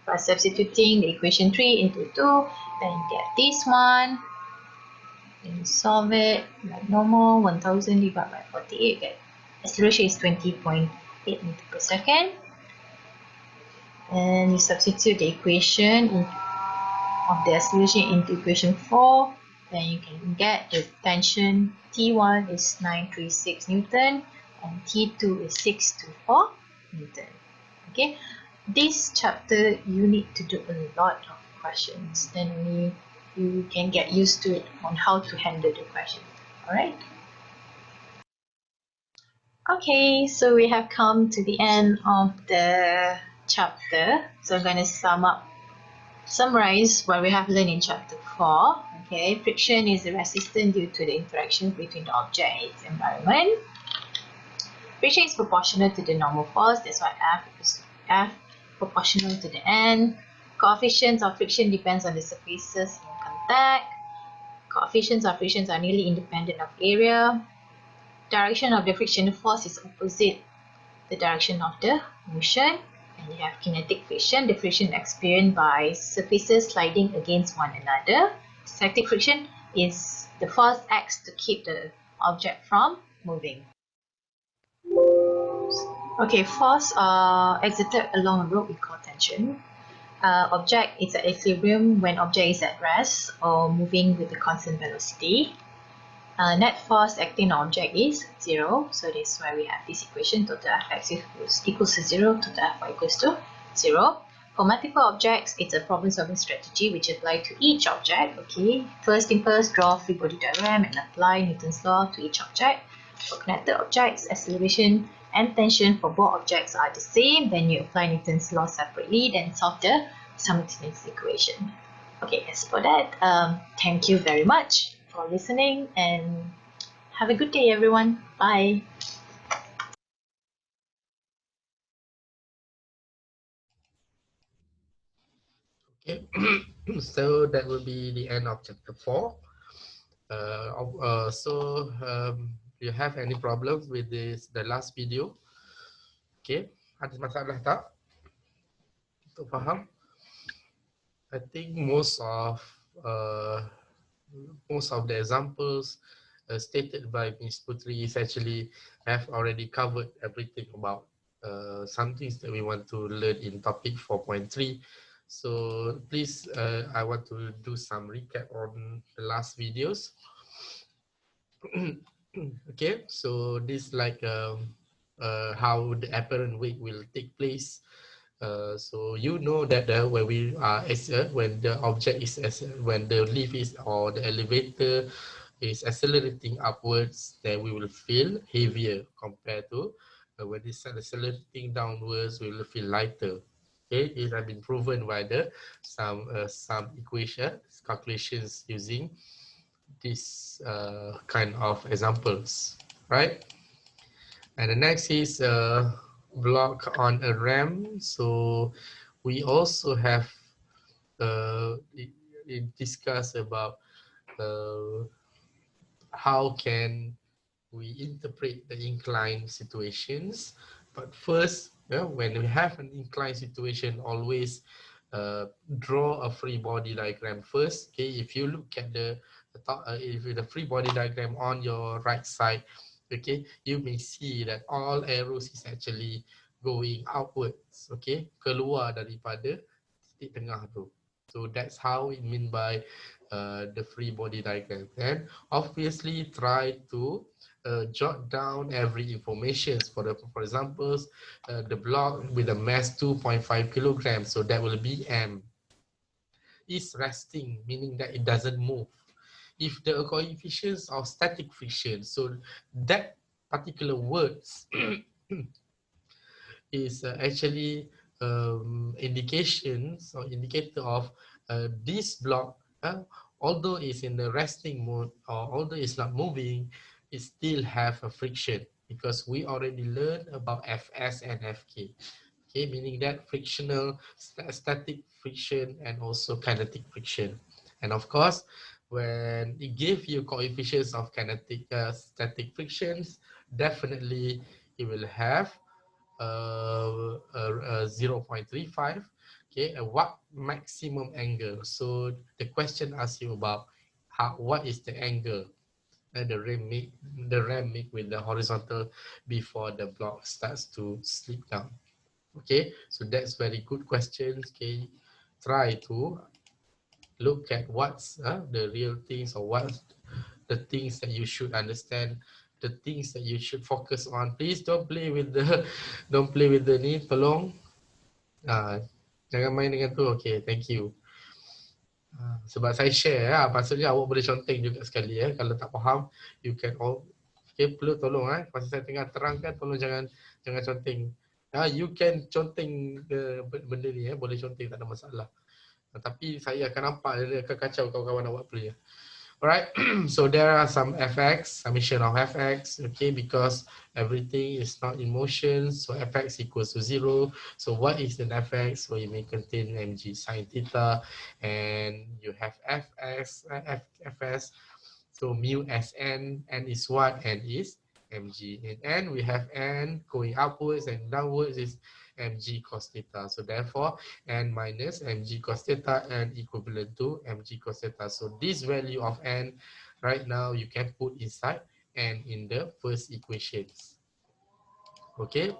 by substituting the equation 3 into 2, then you get this one. Then you solve it like normal. 1000 divided by 48, get acceleration is 20.8 meters per second. And you substitute the equation of the acceleration into equation 4, then you can get the tension. T1 is 936 Newton and T2 is 624 Newton. Okay, this chapter you need to do a lot of questions, then only you can get used to it on how to handle the question. Alright. Okay, so we have come to the end of the chapter. So I'm going to summarize what we have learned in chapter 4. Okay, friction is the resistance due to the interaction between the object and its environment. Friction is proportional to the normal force, that's why F equals to F proportional to the N. Coefficients of friction depends on the surfaces in contact. Coefficients of friction are nearly independent of area. Direction of the frictional force is opposite the direction of the motion. And you have kinetic friction, the friction experienced by surfaces sliding against one another. Static friction is the force acts to keep the object from moving. Okay, force exerted along a rope we call tension. Object is at equilibrium when object is at rest or moving with a constant velocity. Net force acting on object is 0, so that's why we have this equation, total Fx equals to 0, total Fy equals to 0. For multiple objects, it's a problem-solving strategy which applies to each object. Okay, first thing first, draw free body diagram and apply Newton's law to each object. For connected objects, acceleration and tension for both objects are the same. Then you apply Newton's law separately, then solve the simultaneous equation. Okay, as for that, thank you very much for listening and have a good day, everyone. Bye. Okay, so that will be the end of chapter 4. Do you have any problems with the last video? Okay, ada masalah tak untuk faham? I think most of the examples stated by Ms. Putri is actually have already covered everything about some things that we want to learn in topic 4.3. So please, I want to do some recap on the last videos. Okay, so this like how the apparent weight will take place. So you know that when we are when the object is when the lift is or the elevator is accelerating upwards, then we will feel heavier compared to when it's accelerating downwards, we will feel lighter. Okay, it has been proven by some calculations using this kind of examples, right? And the next is a block on a RAM. So we also have discussed about how can we interpret the inclined situations. But first, when we have an inclined situation, always draw a free body diagram first. Okay, if you look at the free body diagram on your right side, okay, you may see that all arrows is actually going outwards, okay, keluar daripada titik tengah tu. So that's how it mean by the free body diagram. And obviously try to jot down every information. For example, the block with a mass 2.5 kilograms, so that will be M. Is resting, meaning that it doesn't move. If the coefficients of static friction, so that particular words is actually indications or indicator of this block, although it's in the resting mode or although it's not moving, it still have a friction because we already learned about Fs and Fk. Okay, meaning that frictional, static friction and also kinetic friction. And of course, when it gives you coefficients of kinetic static frictions, definitely it will have 0.35. Okay, and what maximum angle? So the question asks you about what is the angle the ram make with the horizontal before the block starts to slip down. Okay, so that's very good questions. Okay, try to look at what's the real things or what the things that you should understand, the things that you should focus on. Please don't play with the ni, tolong. Jangan main dengan tu. Okay, thank you. Sebab saya share maksudnya awak boleh conteng juga sekali kalau tak faham, you can all. Okay, perlu tolong masa saya tengah terangkan, tolong jangan conteng. You can conteng benda ni boleh conteng, tak ada masalah. Tapi saya akan nampak dia akan kacau kawan-kawan awak play. Alright, so there are some fx, summation of fx, okay, because everything is not in motion, so fx equals to 0. So what is the fx? So it may contain mg sine theta, and you have fs, so mu sn, n is what? N is mg. In n, we have n going upwards and downwards is mg cos theta. So therefore, n minus mg cos theta, n equivalent to mg cos theta. So this value of n right now you can put inside n in the first equations. Okay,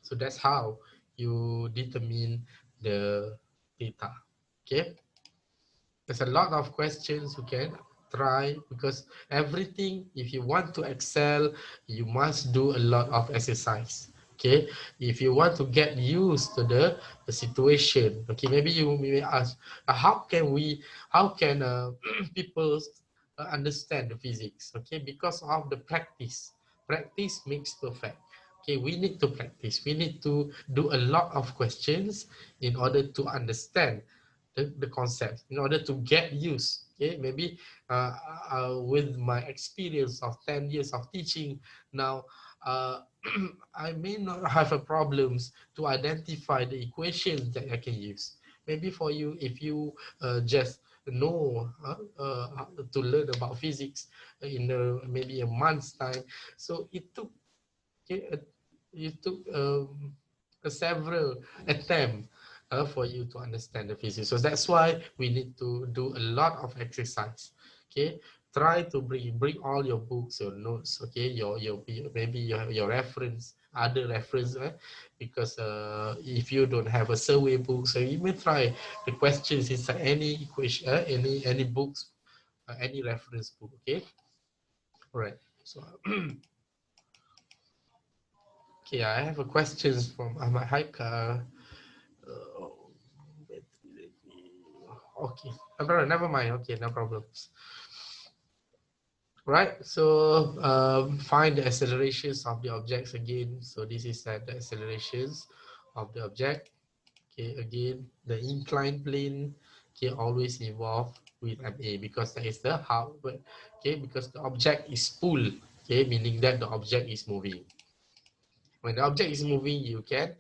so that's how you determine the theta. Okay, there's a lot of questions you can try, because everything, if you want to excel, you must do a lot of exercise. Okay, if you want to get used to the situation, okay, maybe you may ask, how can people understand the physics? Okay, because of the practice. Practice makes perfect. Okay, we need to practice. We need to do a lot of questions in order to understand the concept, in order to get used. Okay, maybe with my experience of 10 years of teaching now, I may not have a problems to identify the equations that I can use. Maybe for you, if you just know to learn about physics in maybe a month's time, so okay, it took several attempts for you to understand the physics. So that's why we need to do a lot of exercise. Okay, try to bring all your books, your notes. Okay, your maybe your reference, other reference, because if you don't have a survey book, so you may try the questions inside any equation, any books, any reference book. Okay, all right. So. Okay, I have a question from Ahmad Haika. Okay, never mind. Okay, no problems. Right, so find the accelerations of the objects again. So this is the accelerations of the object. Okay, again, the inclined plane can always involve with MA because that is the how. Okay, because the object is pulled. Okay, meaning that the object is moving. When the object is moving, you can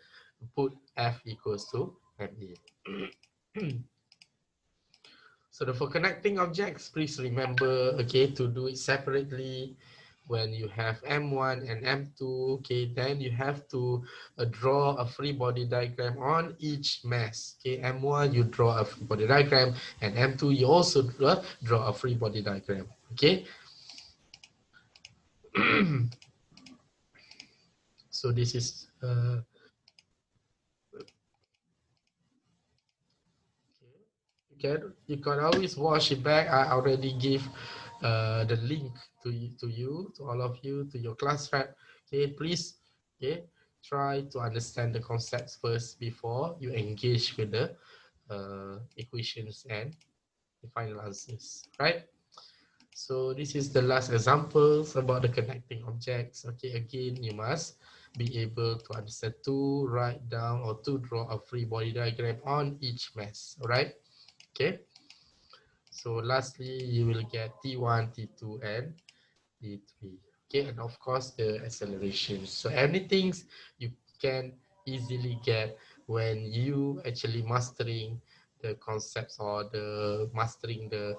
put F equals to MA. So for connecting objects, please remember, okay, to do it separately. When you have M1 and M2, okay, then you have to draw a free body diagram on each mass. Okay, M1 you draw a free body diagram, and M2 you also draw a free body diagram. Okay. So this is you can always watch it back. I already give the link to all of you, to your class rep. Okay, please, okay, try to understand the concepts first before you engage with the equations and the final answers, right? So this is the last examples about the connecting objects. Okay, again, you must be able to understand, to write down or to draw a free body diagram on each mass. All right. Okay. So lastly, you will get T1, T2, and T3. Okay, and of course the acceleration. So anything you can easily get when you actually mastering the concepts or the mastering the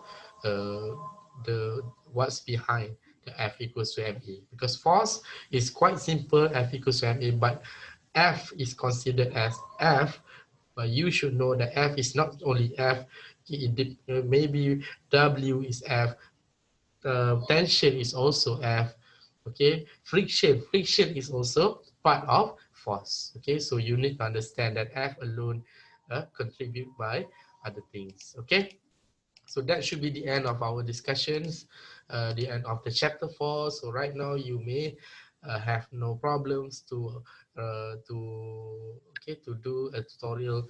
what's behind the F equals to ma. Because force is quite simple, F equals to ma, but F is considered as F, but you should know that F is not only F, maybe W is F, tension is also F, okay, friction is also part of force. Okay, so you need to understand that F alone contribute by other things. Okay, so that should be the end of our discussions, the end of the chapter 4. So right now you may have no problems to do a tutorial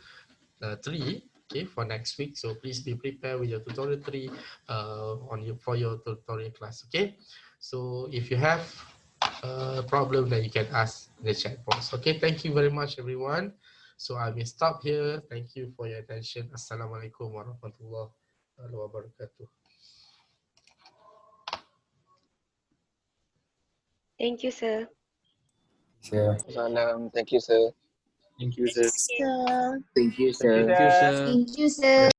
3, okay, for next week. So please be prepared with your tutorial 3 for your tutorial class. Okay, so if you have a problem, then you can ask in the chat box. Okay, thank you very much, everyone. So I will stop here. Thank you for your attention. Assalamualaikum warahmatullahi wabarakatuh. Thank you, sir. Sir. Thank you, sir. Thank you, sir. So, Thank you, Thank you, sir. sir. thank you, sir.